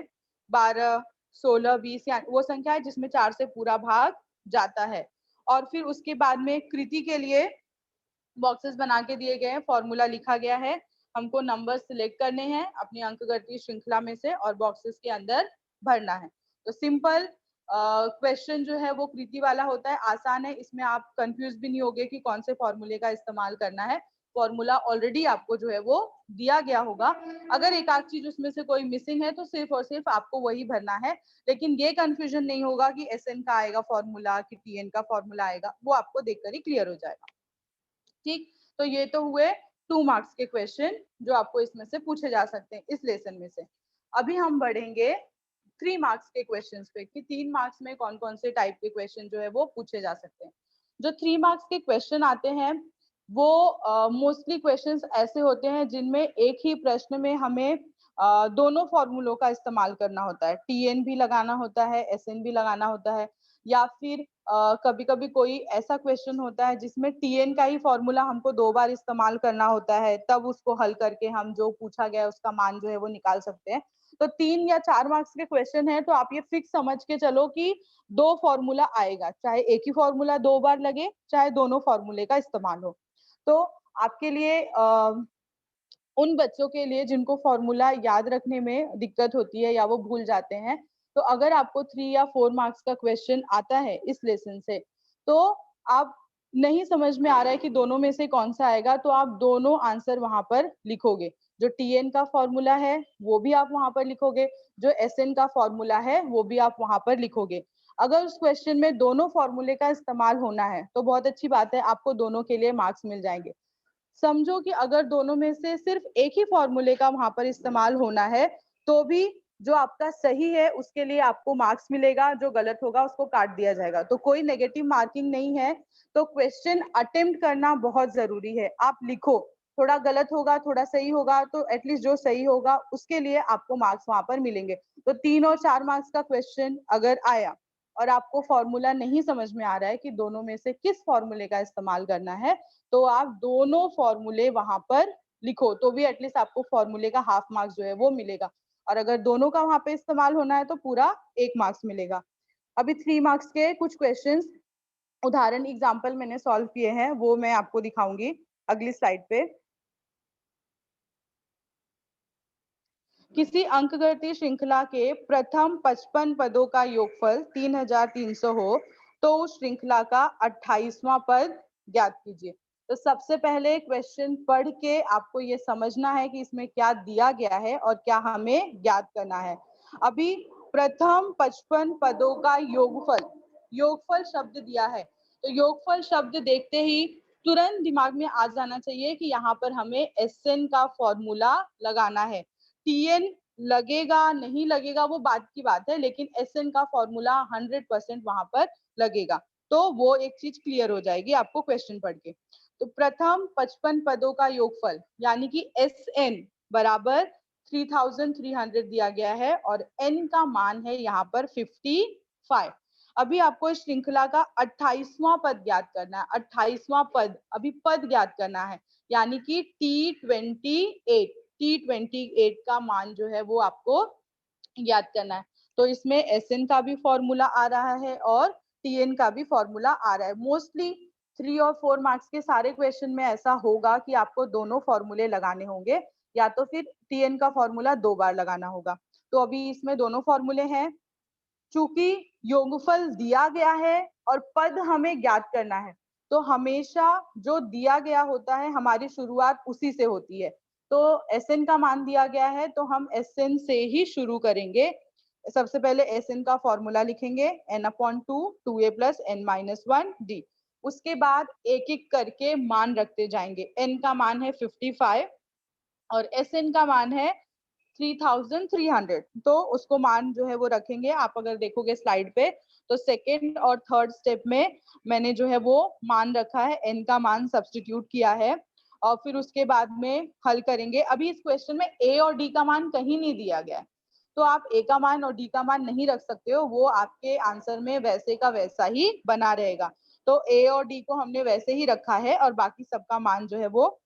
12, 16, 20 या वो संख्या है जिसमें 4 से पूरा भाग जाता है। और फिर उसके बाद में कृति के लिए बॉक्सेस बना के दिए गए हैं, फॉर्मूला लिखा गया है, हमको नंबर सिलेक्ट करने हैं अपनी अंकगणितीय श्रृंखला में से और बॉक्सेस के अंदर भरना है। तो सिंपल क्वेश्चन जो है वो कृति वाला होता है, आसान है, इसमें आप कंफ्यूज भी नहीं होगे कि कौन से फॉर्मूले का इस्तेमाल करना है। फॉर्मूला ऑलरेडी आपको जो है वो दिया गया होगा, अगर एक आध चीज उसमें से कोई मिसिंग है तो सिर्फ और सिर्फ आपको वही भरना है, लेकिन ये कंफ्यूजन नहीं होगा कि एसएन का आएगा फॉर्मूला कि टीएन का फॉर्मूला आएगा, वो आपको देखकर ही क्लियर हो जाएगा। ठीक, तो ये तो हुए 2 मार्क्स के क्वेश्चन जो आपको इसमें से पूछे जा सकते हैं इस लेसन में से। अभी हम बढ़ेंगे 3 मार्क्स के क्वेश्चंस पे कि 3 मार्क्स में कौन कौन से टाइप के क्वेश्चन जो है वो पूछे जा सकते हैं। जो 3 मार्क्स के क्वेश्चन आते हैं वो मोस्टली क्वेश्चंस ऐसे होते हैं जिनमें एक ही प्रश्न में हमें दोनों फॉर्मूलों का इस्तेमाल करना होता है, टीएन भी लगाना होता है, एसएन भी लगाना होता है, या फिर कभी कभी कोई ऐसा क्वेश्चन होता है जिसमें टीएन का ही फॉर्मूला हमको 2 बार इस्तेमाल करना होता है, तब उसको हल करके हम जो पूछा गया उसका मान जो है वो निकाल सकते हैं। तो 3 या 4 मार्क्स के क्वेश्चन है तो आप ये फिक्स समझ के चलो कि 2 फॉर्मूला आएगा, चाहे एक ही फॉर्मूला 2 बार लगे चाहे दोनों फॉर्मूले का इस्तेमाल हो। तो आपके लिए उन बच्चों के लिए जिनको फॉर्मूला याद रखने में दिक्कत होती है या वो भूल जाते हैं, तो अगर आपको 3 या 4 मार्क्स का क्वेश्चन आता है इस लेसन से, तो आप नहीं समझ में आ रहा है कि दोनों में से कौन सा आएगा, तो आप दोनों आंसर वहां पर लिखोगे। जो टीएन का फॉर्मूला है वो भी आप वहां पर लिखोगे, जो एसएन का फॉर्मूला है वो भी आप वहां पर लिखोगे। अगर उस क्वेश्चन में दोनों फॉर्मूले का इस्तेमाल होना है तो बहुत अच्छी बात है, आपको दोनों के लिए मार्क्स मिल जाएंगे। समझो कि अगर दोनों में से सिर्फ एक ही फॉर्मूले का वहां पर इस्तेमाल होना है तो भी जो आपका सही है उसके लिए आपको मार्क्स मिलेगा, जो गलत होगा उसको काट दिया जाएगा, तो कोई नेगेटिव मार्किंग नहीं है। तो क्वेश्चन अटेम्प्ट करना बहुत जरूरी है, आप लिखो, थोड़ा गलत होगा थोड़ा सही होगा तो एटलीस्ट जो सही होगा उसके लिए आपको मार्क्स वहां पर मिलेंगे। तो 3 और 4 मार्क्स का क्वेश्चन अगर आया और आपको फॉर्मूला नहीं समझ में आ रहा है कि दोनों में से किस फॉर्मूले का इस्तेमाल करना है, तो आप दोनों फॉर्मूले वहां पर लिखो, तो भी एटलीस्ट आपको फॉर्मूले का हाफ मार्क्स जो है वो मिलेगा। और अगर दोनों का वहां पे इस्तेमाल होना है तो पूरा 1 मार्क्स मिलेगा। अभी 3 मार्क्स के कुछ क्वेश्चंस उदाहरण एग्जांपल मैंने सॉल्व किए हैं, वो मैं आपको दिखाऊंगी अगली स्लाइड पे। किसी अंकगणितीय श्रृंखला के प्रथम 55 पदों का योगफल 3300 हो तो उस श्रृंखला का 28वां पद ज्ञात कीजिए। तो सबसे पहले क्वेश्चन पढ़ के आपको ये समझना है कि इसमें क्या दिया गया है और क्या हमें ज्ञात करना है। अभी प्रथम 55 पदों का योगफल शब्द दिया है, तो योगफल शब्द देखते ही तुरंत दिमाग में आ जाना चाहिए कि यहाँ पर हमें SN का फॉर्मूला लगाना है। TN लगेगा नहीं लगेगा वो बात की बात है, लेकिन SN का फॉर्मूला 100% वहां पर लगेगा, तो वो एक चीज क्लियर हो जाएगी आपको क्वेश्चन पढ़ के। तो प्रथम 55 पदों का योगफल यानी कि SN बराबर 3300 दिया गया है और N का मान है यहाँ पर 55। अभी आपको इस श्रृंखला का 28वां पद ज्ञात करना है। 28वां पद, अभी पद ज्ञात करना है, यानी कि T28 का मान जो है वो आपको ज्ञात करना है। तो इसमें SN का भी फॉर्मूला आ रहा है और TN का भी फॉर्मूला आ रहा है। मोस्टली 3 और 4 मार्क्स के सारे क्वेश्चन में ऐसा होगा कि आपको दोनों फॉर्मूले लगाने होंगे, या तो फिर TN का फॉर्मूला 2 बार लगाना होगा। तो अभी इसमें दोनों फॉर्मूले हैं। चूंकि योगफल दिया गया है और पद हमें ज्ञात करना है, तो हमेशा जो दिया गया होता है हमारी शुरुआत उसी से होती है। तो SN का मान दिया गया है तो हम SN से ही शुरू करेंगे। सबसे पहले SN का फॉर्मूला लिखेंगे n/2 2a + n-1 d। उसके बाद एक एक करके मान रखते जाएंगे। n का मान है 55 और SN का मान है 3300, तो उसको मान जो है वो रखेंगे। आप अगर देखोगे स्लाइड पे तो सेकेंड और थर्ड स्टेप में मैंने जो है वो मान रखा है, n का मान सब्स्टिट्यूट किया है और फिर उसके बाद में हल करेंगे। अभी इस क्वेश्चन में a और d का मान कहीं नहीं दिया गया है, तो आप a का मान और d का मान नहीं रख सकते हो, वो आपके आंसर में वैसे का वैसा ही बना रहेगा। तो a और d को हमने वैसे ही रखा है और बाकी सबका मान जो है वो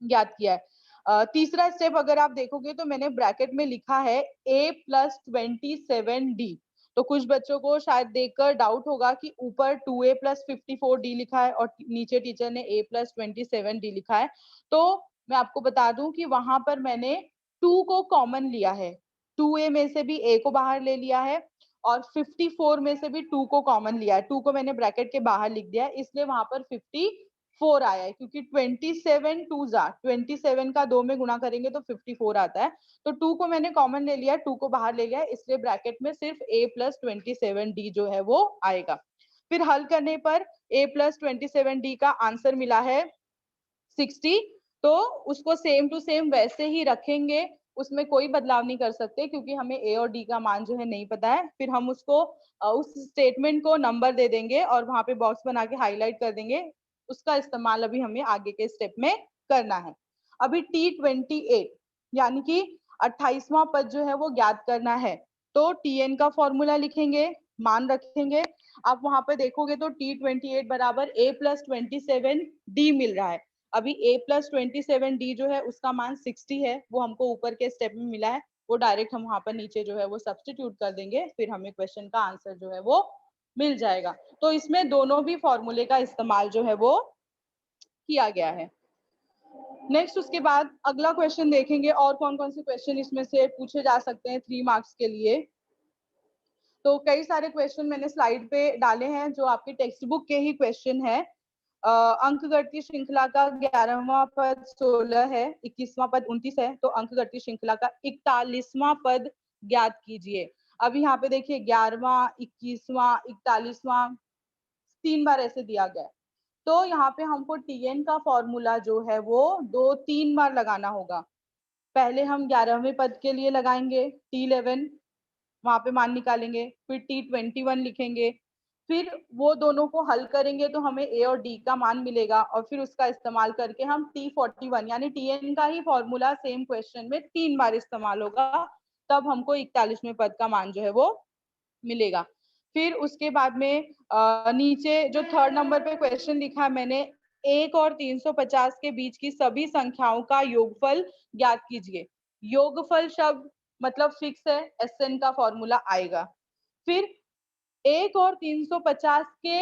ज्ञात किया है। तीसरा स्टेप अगर आप देखोगे तो मैंने ब्रैकेट में लिखा है a + 27d। तो कुछ बच्चों को शायद देखकर डाउट होगा कि ऊपर 2a + 54d लिखा है और नीचे टीचर ने a + 27d लिखा है। तो मैं आपको बता दूं कि वहां पर मैंने 2 को कॉमन लिया है, 2a में से भी a को बाहर ले लिया है और 54 में से भी 2 को कॉमन लिया है। 2 को मैंने ब्रैकेट के बाहर लिख दिया है, इसलिए वहां पर 54 आया है, क्योंकि 27 2 जा 27 का 2 में गुणा करेंगे तो 54 आता है। तो 2 को मैंने कॉमन ले लिया, 2 को बाहर ले लिया, इसलिए ब्रैकेट में सिर्फ a + 27d जो है वो आएगा। फिर हल करने पर a + 27d का आंसर मिला है 60। तो उसको सेम टू सेम वैसे ही रखेंगे, उसमें कोई बदलाव नहीं कर सकते, क्योंकि हमें a और d का मान जो है नहीं पता है। फिर हम उसको उस स्टेटमेंट को नंबर दे देंगे और वहां पे बॉक्स बना के हाईलाइट कर देंगे। उसका इस्तेमाल अभी हमें आगे के स्टेप में करना है। अभी T28 यानी कि 28वां पद जो है वो ज्ञात करना है, तो TN का फॉर्मूला लिखेंगे, मान रखेंगे। आप वहां पे देखोगे तो T28 बराबर a + 27d मिल रहा है। अभी a + 27d जो है उसका मान 60 है, वो हमको ऊपर के स्टेप में मिला है, वो डायरेक्ट हम वहां पर नीचे जो है वो सब्स्टिट्यूट कर देंगे, फिर हमें क्वेश्चन का आंसर जो है वो मिल जाएगा। तो इसमें दोनों भी फॉर्मूले का इस्तेमाल जो है वो किया गया है। नेक्स्ट उसके बाद अगला क्वेश्चन देखेंगे और कौन कौन से क्वेश्चन इसमें से पूछे जा सकते हैं 3 मार्क्स के लिए। तो कई सारे क्वेश्चन मैंने स्लाइड पे डाले हैं जो आपके टेक्स्ट बुक के ही क्वेश्चन है। अंकगणितीय श्रृंखला का 11वां पद 16 है, 21वां पद 29 है, तो अंकगणितीय श्रृंखला का 41वां पद ज्ञात कीजिए। अभी यहाँ पे देखिए 11वां, 21वां, 41वां 3 बार ऐसे दिया गया है। तो यहाँ पे हमको TN का फॉर्मूला जो है वो 2-3 बार लगाना होगा। पहले हम 11वें पद के लिए लगाएंगे T11, वहां पे मान निकालेंगे, फिर T21 लिखेंगे, फिर वो दोनों को हल करेंगे तो हमें a और d का मान मिलेगा और फिर उसका इस्तेमाल करके हम T41 यानी TN का ही फॉर्मूला सेम क्वेश्चन में 3 बार इस्तेमाल होगा, तब हमको 41वें पद का मान जो है वो मिलेगा। फिर उसके बाद में नीचे जो थर्ड नंबर पे क्वेश्चन लिखा है मैंने, 1 और 350 के बीच की सभी संख्याओं का योगफल ज्ञात कीजिए। योगफल शब्द मतलब फिक्स है, SN का फॉर्मूला आएगा। फिर 1 और 350 के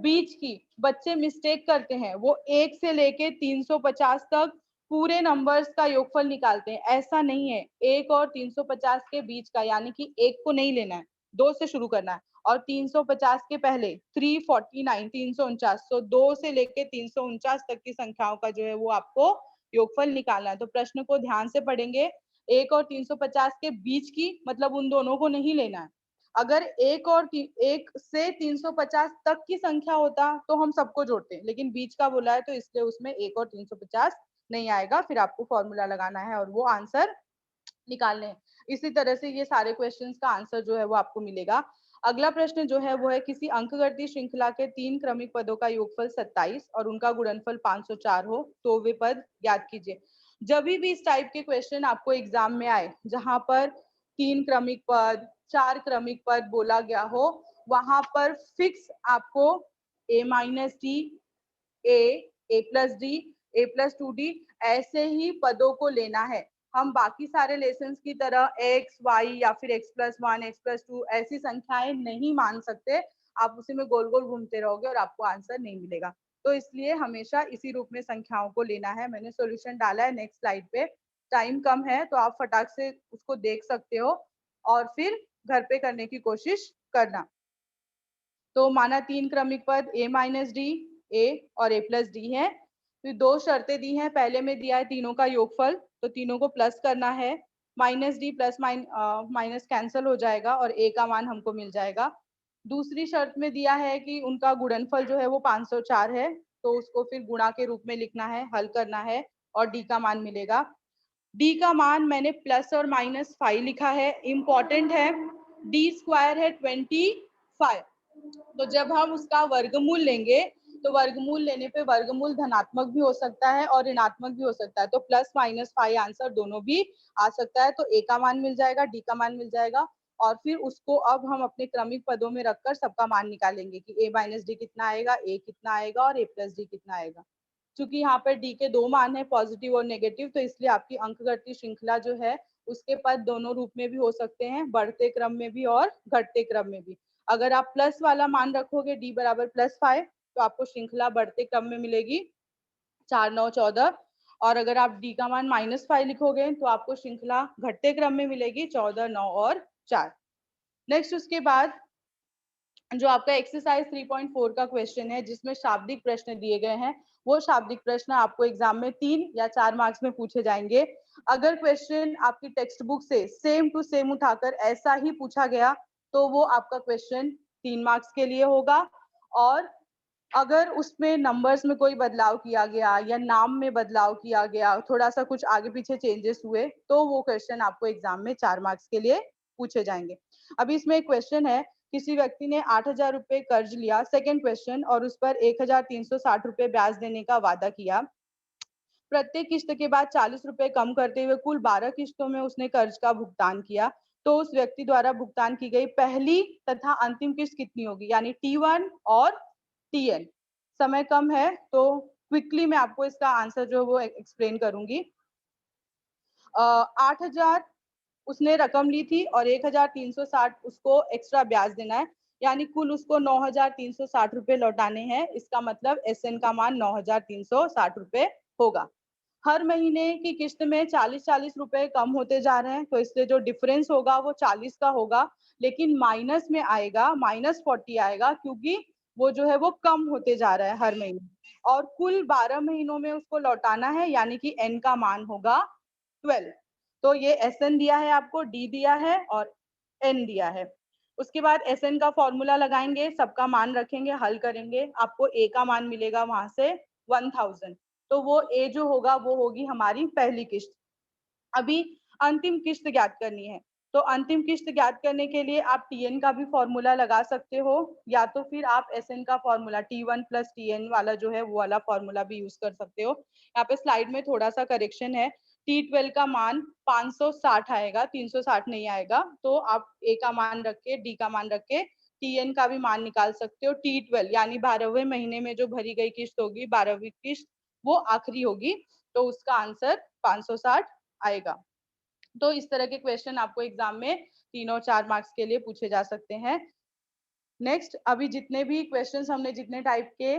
बीच की, बच्चे मिस्टेक करते हैं, वो 1 से लेके 350 तक पूरे नंबर्स का योगफल निकालते हैं। ऐसा नहीं है, 1 और 350 के बीच का, यानी कि 1 को नहीं लेना है, 2 से शुरू करना है और 350 के पहले 349 349, तो 2 से लेके 349 तक की संख्याओं का जो है वो आपको योगफल निकालना है। तो प्रश्न को ध्यान से पढ़ेंगे। 1 और 350 के बीच की, मतलब उन दोनों को नहीं लेना है। अगर 1 से 350 तक की संख्या होता तो हम सबको जोड़ते, लेकिन बीच का बोला है तो इसलिए उसमें 1 और 350 नहीं आएगा। फिर आपको फॉर्मूला लगाना है और वो आंसर निकालने हैं। इसी तरह से ये सारे क्वेश्चंस का आंसर जो है वो आपको मिलेगा। अगला प्रश्न जो है वो है, किसी अंकगणित श्रृंखला के 3 क्रमिक पदों का योगफल 27 और उनका गुणनफल 504 हो तो वे पद ज्ञात कीजिए। जब भी इस टाइप के क्वेश्चन आपको एग्जाम में आए जहां पर 3 क्रमिक पद, 4 क्रमिक पद बोला गया हो, वहां पर फिक्स आपको a-d, a+d, a+2d ऐसे ही पदों को लेना है। हम बाकी सारे लेसन्स की तरह x, y या फिर x+1, x+2 ऐसी संख्याएं नहीं मान सकते। आप उसी में गोल गोल घूमते रहोगे और आपको आंसर नहीं मिलेगा। तो इसलिए हमेशा इसी रूप में संख्याओं को लेना है। मैंने सॉल्यूशन डाला है नेक्स्ट स्लाइड पे। टाइम कम है तो आप फटाक से उसको देख सकते हो और फिर घर पे करने की कोशिश करना। तो माना 3 क्रमिक पद a-d, a और a+d है। फिर 2 शर्तें दी हैं। पहले में दिया है तीनों का योगफल, तो तीनों को प्लस करना है। -d प्लस माइनस कैंसल हो जाएगा और a का मान हमको मिल जाएगा। दूसरी शर्त में दिया है कि उनका गुणनफल जो है वो 504 है, तो उसको फिर गुणा के रूप में लिखना है, हल करना है और d का मान मिलेगा। d का मान मैंने प्लस और -5 लिखा है, इंपॉर्टेंट है। d स्क्वायर है 25, तो जब हम उसका वर्गमूल लेंगे तो वर्गमूल लेने पे वर्गमूल धनात्मक भी हो सकता है और ऋणात्मक भी हो सकता है, तो +-5 आंसर दोनों भी आ सकता है। तो a का मान मिल जाएगा, d का मान मिल जाएगा और फिर उसको अब हम अपने क्रमिक पदों में रखकर सबका मान निकालेंगे कि a-d कितना आएगा, a कितना आएगा और a+d कितना आएगा। क्योंकि यहाँ पर d के 2 मान है, पॉजिटिव और नेगेटिव, तो इसलिए आपकी अंकगणित श्रृंखला जो है उसके पद दोनों रूप में भी हो सकते हैं, बढ़ते क्रम में भी और घटते क्रम में भी। अगर आप प्लस वाला मान रखोगे d बराबर +5 तो आपको श्रृंखला बढ़ते क्रम में मिलेगी 4, 9, 14, और अगर आप d का मान -5 लिखोगे तो आपको श्रृंखला घटते क्रम में मिलेगी 14, 9 और 4। नेक्स्ट उसके बाद जो आपका एक्सरसाइज 3.4 का क्वेश्चन है जिसमें शाब्दिक प्रश्न दिए गए हैं, वो शाब्दिक प्रश्न आपको एग्जाम में 3 या 4 मार्क्स में पूछे जाएंगे। अगर क्वेश्चन आपकी टेक्स्ट बुक से सेम टू सेम उठाकर ऐसा ही पूछा गया तो वो आपका क्वेश्चन 3 मार्क्स के लिए होगा, और अगर उसमें नंबर्स में कोई बदलाव किया गया या नाम में बदलाव किया गया, थोड़ा सा कुछ आगे पीछे चेंजेस हुए, तो वो क्वेश्चन आपको एग्जाम में 4 मार्क्स के लिए पूछे जाएंगे। अभी इसमें एक क्वेश्चन है, किसी व्यक्ति ने 8,000 रुपए कर्ज लिया, सेकंड क्वेश्चन, और उस पर 1,360 रुपए ब्याज देने का वादा किया। प्रत्येक किस्त के बाद 40 रुपए कम करते हुए कुल 12 किस्तों में उसने कर्ज का भुगतान किया, तो उस व्यक्ति द्वारा भुगतान की गई पहली तथा अंतिम किस्त कितनी होगी, यानी T1 और TN। समय कम है तो क्विकली मैं आपको इसका आंसर जो है वो एक्सप्लेन करूंगी। 8,000 उसने रकम ली थी और 1,360 उसको एक्स्ट्रा ब्याज देना है, यानी कुल उसको 9,360 रुपए लौटाने हैं। इसका मतलब SN का मान 9,360 रुपए होगा। हर महीने की किस्त में 40-40 रुपए कम होते जा रहे हैं, तो इसलिए जो डिफरेंस होगा वो 40 का होगा, लेकिन माइनस में आएगा, -40 आएगा, क्योंकि वो जो है वो कम होते जा रहा है हर महीने, और कुल 12 महीनों में उसको लौटाना है, यानी कि N का मान होगा 12। तो ये SN दिया है आपको, D दिया है और N दिया है। उसके बाद SN का फॉर्मूला लगाएंगे, सबका मान रखेंगे, हल करेंगे, आपको A का मान मिलेगा वहां से 1000, तो वो A जो होगा वो होगी हमारी पहली किस्त। अभी अंतिम किस्त ज्ञात करनी है, तो अंतिम किस्त ज्ञात करने के लिए आप TN का भी फॉर्मूला लगा सकते हो, या तो फिर आप SN का फॉर्मूला T1 + TN वाला जो है वो वाला फॉर्मूला भी यूज कर सकते हो। यहाँ पे स्लाइड में थोड़ा सा करेक्शन है, T12 का मान 560 आएगा, 360 नहीं आएगा, तो आप A का मान रख के, D का मान रख के TN का भी मान निकाल सकते हो। T12 यानी 12वें महीने में जो भरी गई किस्त होगी, 12वीं किस्त, वो आखिरी होगी, तो उसका आंसर 560 आएगा। तो इस तरह के क्वेश्चन आपको एग्जाम में 3 और 4 मार्क्स के लिए पूछे जा सकते हैं। नेक्स्ट, अभी जितने भी क्वेश्चंस हमने जितने टाइप के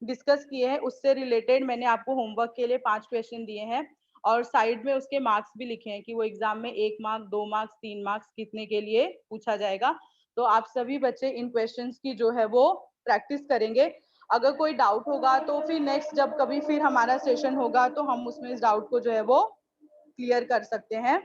डिस्कस किए हैं उससे रिलेटेड मैंने आपको होमवर्क के लिए 5 क्वेश्चन दिए हैं और साइड में उसके मार्क्स भी लिखे हैं कि वो एग्जाम में 1 मार्क्स, 2 मार्क्स, 3 मार्क्स कितने के लिए पूछा जाएगा। तो आप सभी बच्चे इन क्वेश्चंस की जो है वो प्रैक्टिस करेंगे। अगर कोई डाउट होगा तो फिर नेक्स्ट जब कभी फिर हमारा सेशन होगा तो हम उसमें इस डाउट को जो है वो क्लियर कर सकते हैं।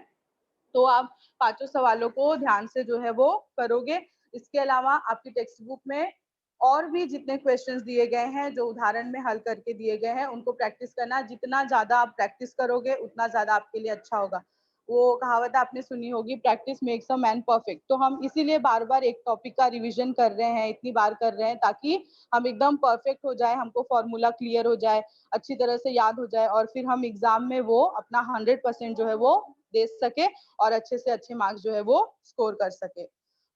तो आप पांचों सवालों को ध्यान से जो है वो करोगे। इसके अलावा आपकी टेक्स्ट बुक में और भी जितने क्वेश्चंस दिए गए हैं जो उदाहरण में हल करके दिए गए हैं उनको प्रैक्टिस करना। जितना ज्यादा आप प्रैक्टिस करोगे उतना ज्यादा आपके लिए अच्छा होगा। वो कहावत आपने सुनी होगी, practice makes a man perfect. तो हम इसीलिए बार बार एक टॉपिक का रिवीजन कर रहे हैं, इतनी बार कर रहे हैं ताकि हम एकदम परफेक्ट हो जाए, हमको फॉर्मूला क्लियर हो जाए, अच्छी तरह से याद हो जाए और फिर हम एग्जाम में वो अपना 100% जो है वो दे सके और अच्छे से अच्छे मार्क्स जो है वो स्कोर कर सके।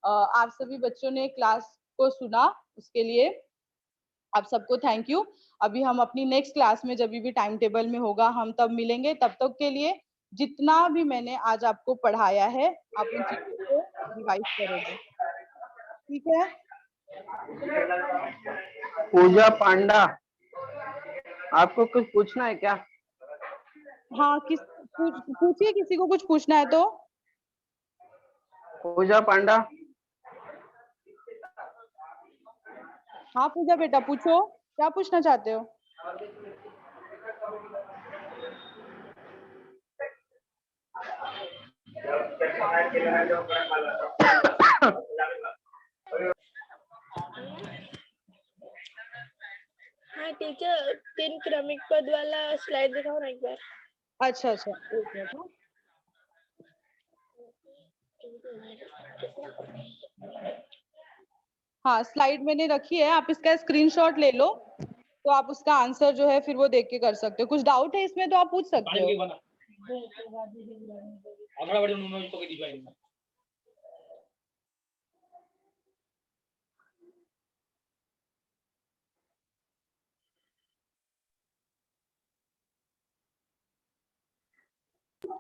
आप सभी बच्चों ने क्लास को सुना, उसके लिए आप सबको थैंक यू। अभी हम अपनी नेक्स्ट क्लास में जब भी टाइम टेबल में होगा हम तब मिलेंगे। तब तक के लिए जितना भी मैंने आज आपको पढ़ाया है आप उन चीजों को रिवाइज करोगे, ठीक है? पूजा पांडा, आपको कुछ पूछना है क्या? हाँ, पूछिए, किसी को कुछ पूछना है तो। पूजा पांडा, हाँ पूजा बेटा पूछो, क्या पूछना चाहते हो? हाँ टीचर, 3 क्रमिक पद वाला स्लाइड दिखाओ ना एक बार। अच्छा अच्छा, एक मिनट। हाँ, स्लाइड मैंने रखी है, आप इसका स्क्रीनशॉट ले लो तो आप उसका आंसर जो है फिर वो देख के कर सकते हो। कुछ डाउट है इसमें तो आप पूछ सकते हो।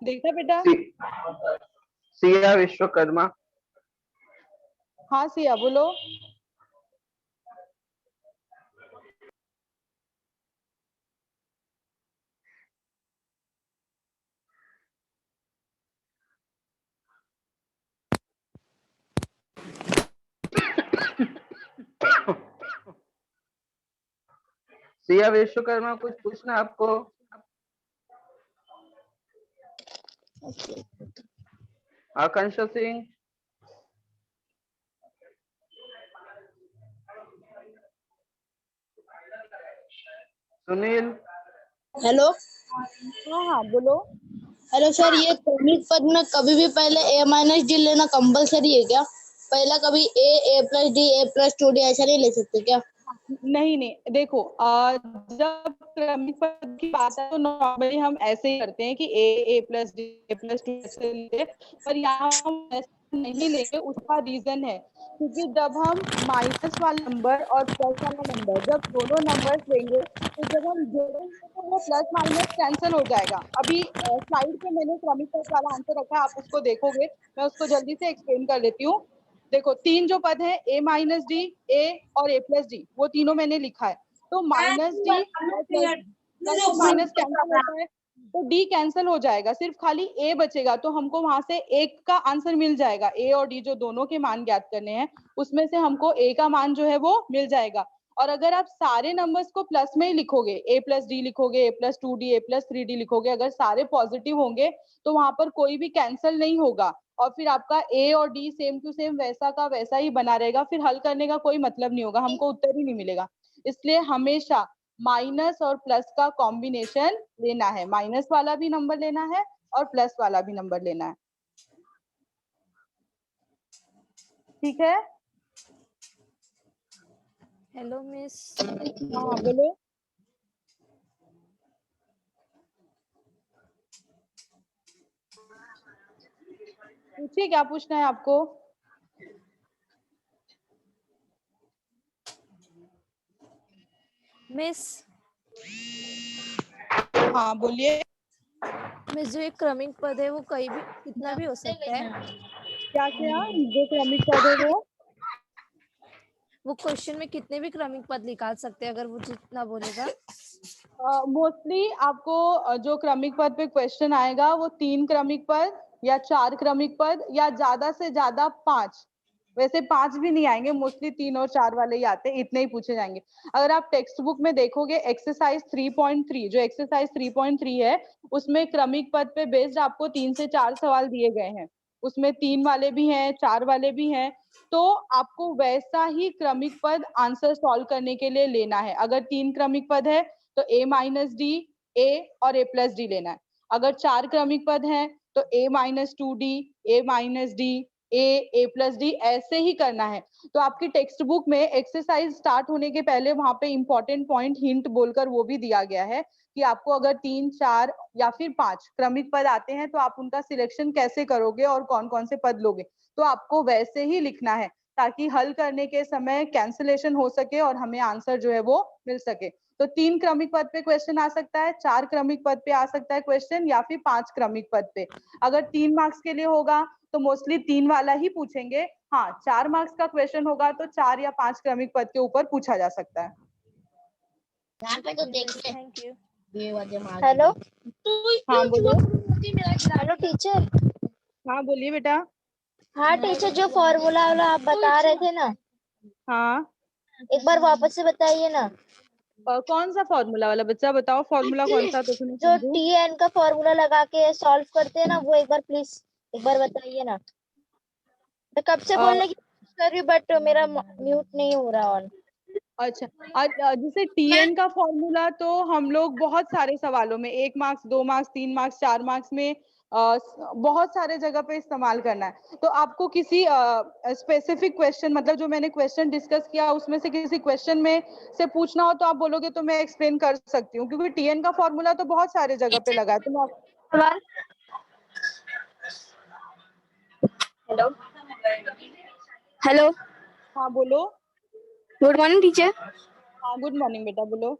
देखा बेटा? सिया विश्वकर्मा, हाँ सिया बोलो। सिया विश्वकर्मा, कुछ पूछना है आपको? आकांक्षा सिंह, सुनील, हेलो हाँ हाँ बोलो। हेलो सर, ये क्रमिक पद में कभी भी पहले a माइनस डी लेना कंपलसरी है क्या? पहला कभी a plus D, a plus 2d ऐसा नहीं ले सकते क्या? नहीं नहीं, देखो जब क्रमिक पद की बात है तो नॉर्मली हम ऐसे ही करते हैं कि ए प्लस डी, ए प्लस टू ऐसे लेते, पर यहाँ हम ऐसे नहीं लेंगे। उसका रीजन है क्योंकि जब हम माइनस वाला नंबर और प्लस वाला नंबर जब दोनों नंबर्स लेंगे तो जब हम जोड़ेंगे तो वो प्लस माइनस कैंसिल हो जाएगा। अभी स्लाइड पे मैंने क्रमिक पद वाला आंसर रखा है, आप उसको देखोगे, मैं उसको जल्दी से एक्सप्लेन कर लेती हूँ। देखो तीन जो पद है a माइनस डी, ए और a प्लस डी, वो तीनों मैंने लिखा है। तो माइनस डी और प्लस माइनस कैंसिल होता है तो डी कैंसिल हो जाएगा, सिर्फ खाली ए बचेगा। तो हमको वहां से एक का आंसर मिल जाएगा। ए और डी जो दोनों के मान ज्ञात करने हैं उसमें से हमको ए का मान जो है वो मिल जाएगा। और अगर आप सारे नंबर्स को प्लस में ही लिखोगे, ए प्लस डी लिखोगे, ए प्लस 2d, ए प्लस 3d लिखोगे, अगर सारे पॉजिटिव होंगे तो वहां पर कोई भी कैंसिल नहीं होगा और फिर आपका ए और डी सेम टू सेम वैसा का वैसा ही बना रहेगा। फिर हल करने का कोई मतलब नहीं होगा, हमको उत्तर ही नहीं मिलेगा। इसलिए हमेशा माइनस और प्लस का कॉम्बिनेशन लेना है, माइनस वाला भी नंबर लेना है और प्लस वाला भी नंबर लेना है, ठीक है? Hello miss. हाँ बोलो। पूछिए, क्या पूछना है आपको? मिस हाँ बोलिए। मिस जो एक क्रमिक पद है वो कहीं भी कितना भी हो सकता है? क्या क्या जो क्रमिक पद है वो क्वेश्चन में कितने भी क्रमिक पद निकाल सकते हैं अगर वो जितना बोलेगा? मोस्टली आपको जो क्रमिक पद पे क्वेश्चन आएगा वो 3 क्रमिक पद या 4 क्रमिक पद या ज्यादा से ज्यादा 5, वैसे 5 भी नहीं आएंगे, मोस्टली 3 और 4 वाले ही आते हैं, इतने ही पूछे जाएंगे। अगर आप टेक्स्ट बुक में देखोगे एक्सरसाइज 3.3, जो एक्सरसाइज 3.3 है उसमें क्रमिक पद पे बेस्ड आपको 3 से 4 सवाल दिए गए हैं। उसमें 3 वाले भी हैं, 4 वाले भी हैं, तो आपको वैसा ही क्रमिक पद आंसर सॉल्व करने के लिए लेना है। अगर 3 क्रमिक पद है तो a माइनस डी, a और a प्लस डी लेना है। अगर 4 क्रमिक पद हैं तो a minus 2d, a minus D, a plus D, ऐसे ही करना है। तो आपकी टेक्स्ट बुक में एक्सरसाइज स्टार्ट होने के पहले वहां पे इंपॉर्टेंट पॉइंट हिंट बोलकर वो भी दिया गया है कि आपको अगर 3, 4 या फिर 5 क्रमिक पद आते हैं तो आप उनका सिलेक्शन कैसे करोगे और कौन कौन से पद लोगे। तो आपको वैसे ही लिखना है ताकि हल करने के समय कैंसिलेशन हो सके और हमें आंसर जो है वो मिल सके। तो 3 क्रमिक पद पे क्वेश्चन आ सकता है, 4 क्रमिक पद पे आ सकता है क्वेश्चन, या फिर 5 क्रमिक पद पे। अगर 3 मार्क्स के लिए होगा तो मोस्टली 3 वाला ही पूछेंगे। हाँ, 4 मार्क्स का क्वेश्चन होगा तो 4 या 5 क्रमिक पद के ऊपर पूछा जा सकता है। यहाँ पे तो देख ले। Thank you. हेलो हाँ बोलो। Hello teacher. हाँ बोलिए बेटा। हाँ टीचर, जो फॉर्मूला वाला आप बता रहे थे ना, हाँ, एक बार वापस से बताइए ना। कौन सा फॉर्मूला वाला बच्चा, बताओ फॉर्मूला कौन सा, तो फिर मैं जो समझूं। TN का फॉर्मूला लगा के सॉल्व करते हैं ना, वो एक बार प्लीज एक बार बताइए ना। मैं कब से बोलने की कोशिश कर रही हूँ बट मेरा म्यूट नहीं हो रहा ऑन। अच्छा, जैसे टीएन का फॉर्मूला तो हम लोग बहुत सारे सवालों में 1 मार्क्स, 2 मार्क्स, 3 मार्क्स, 4 मार्क्स में बहुत सारे जगह पे इस्तेमाल करना है। तो आपको किसी स्पेसिफिक क्वेश्चन, मतलब जो मैंने क्वेश्चन डिस्कस किया उसमें से किसी क्वेश्चन में से पूछना हो तो आप बोलोगे तो मैं एक्सप्लेन कर सकती हूँ, क्योंकि टीएन का फॉर्मूला तो बहुत सारे जगह पे लगा है। तो मैं हेलो हेलो, हाँ बोलो। Good morning teacher. हाँ गुड मॉर्निंग बेटा, बोलो।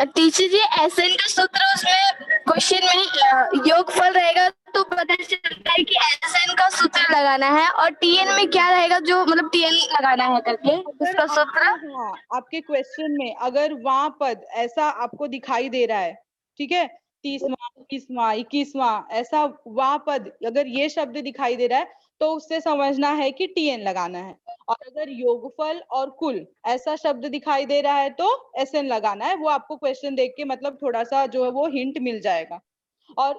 टीचर जी, एसएन का सूत्र उसमें क्वेश्चन में योगफल रहेगा तो पता चलता है कि एसएन का सूत्र लगाना है, और टीएन में क्या रहेगा जो मतलब टीएन लगाना है करके अगर उसका सूत्र। हाँ, आपके क्वेश्चन में अगर वहां पद ऐसा आपको दिखाई दे रहा है, ठीक है, 30वां, 20वां, 21वां, ऐसा वहां पद अगर ये शब्द दिखाई दे रहा है तो उससे समझना है कि टीएन लगाना है। और अगर योगफल और कुल ऐसा शब्द दिखाई दे रहा है तो एसएन लगाना है। वो आपको क्वेश्चन देख के मतलब थोड़ा सा जो है वो हिंट मिल जाएगा। और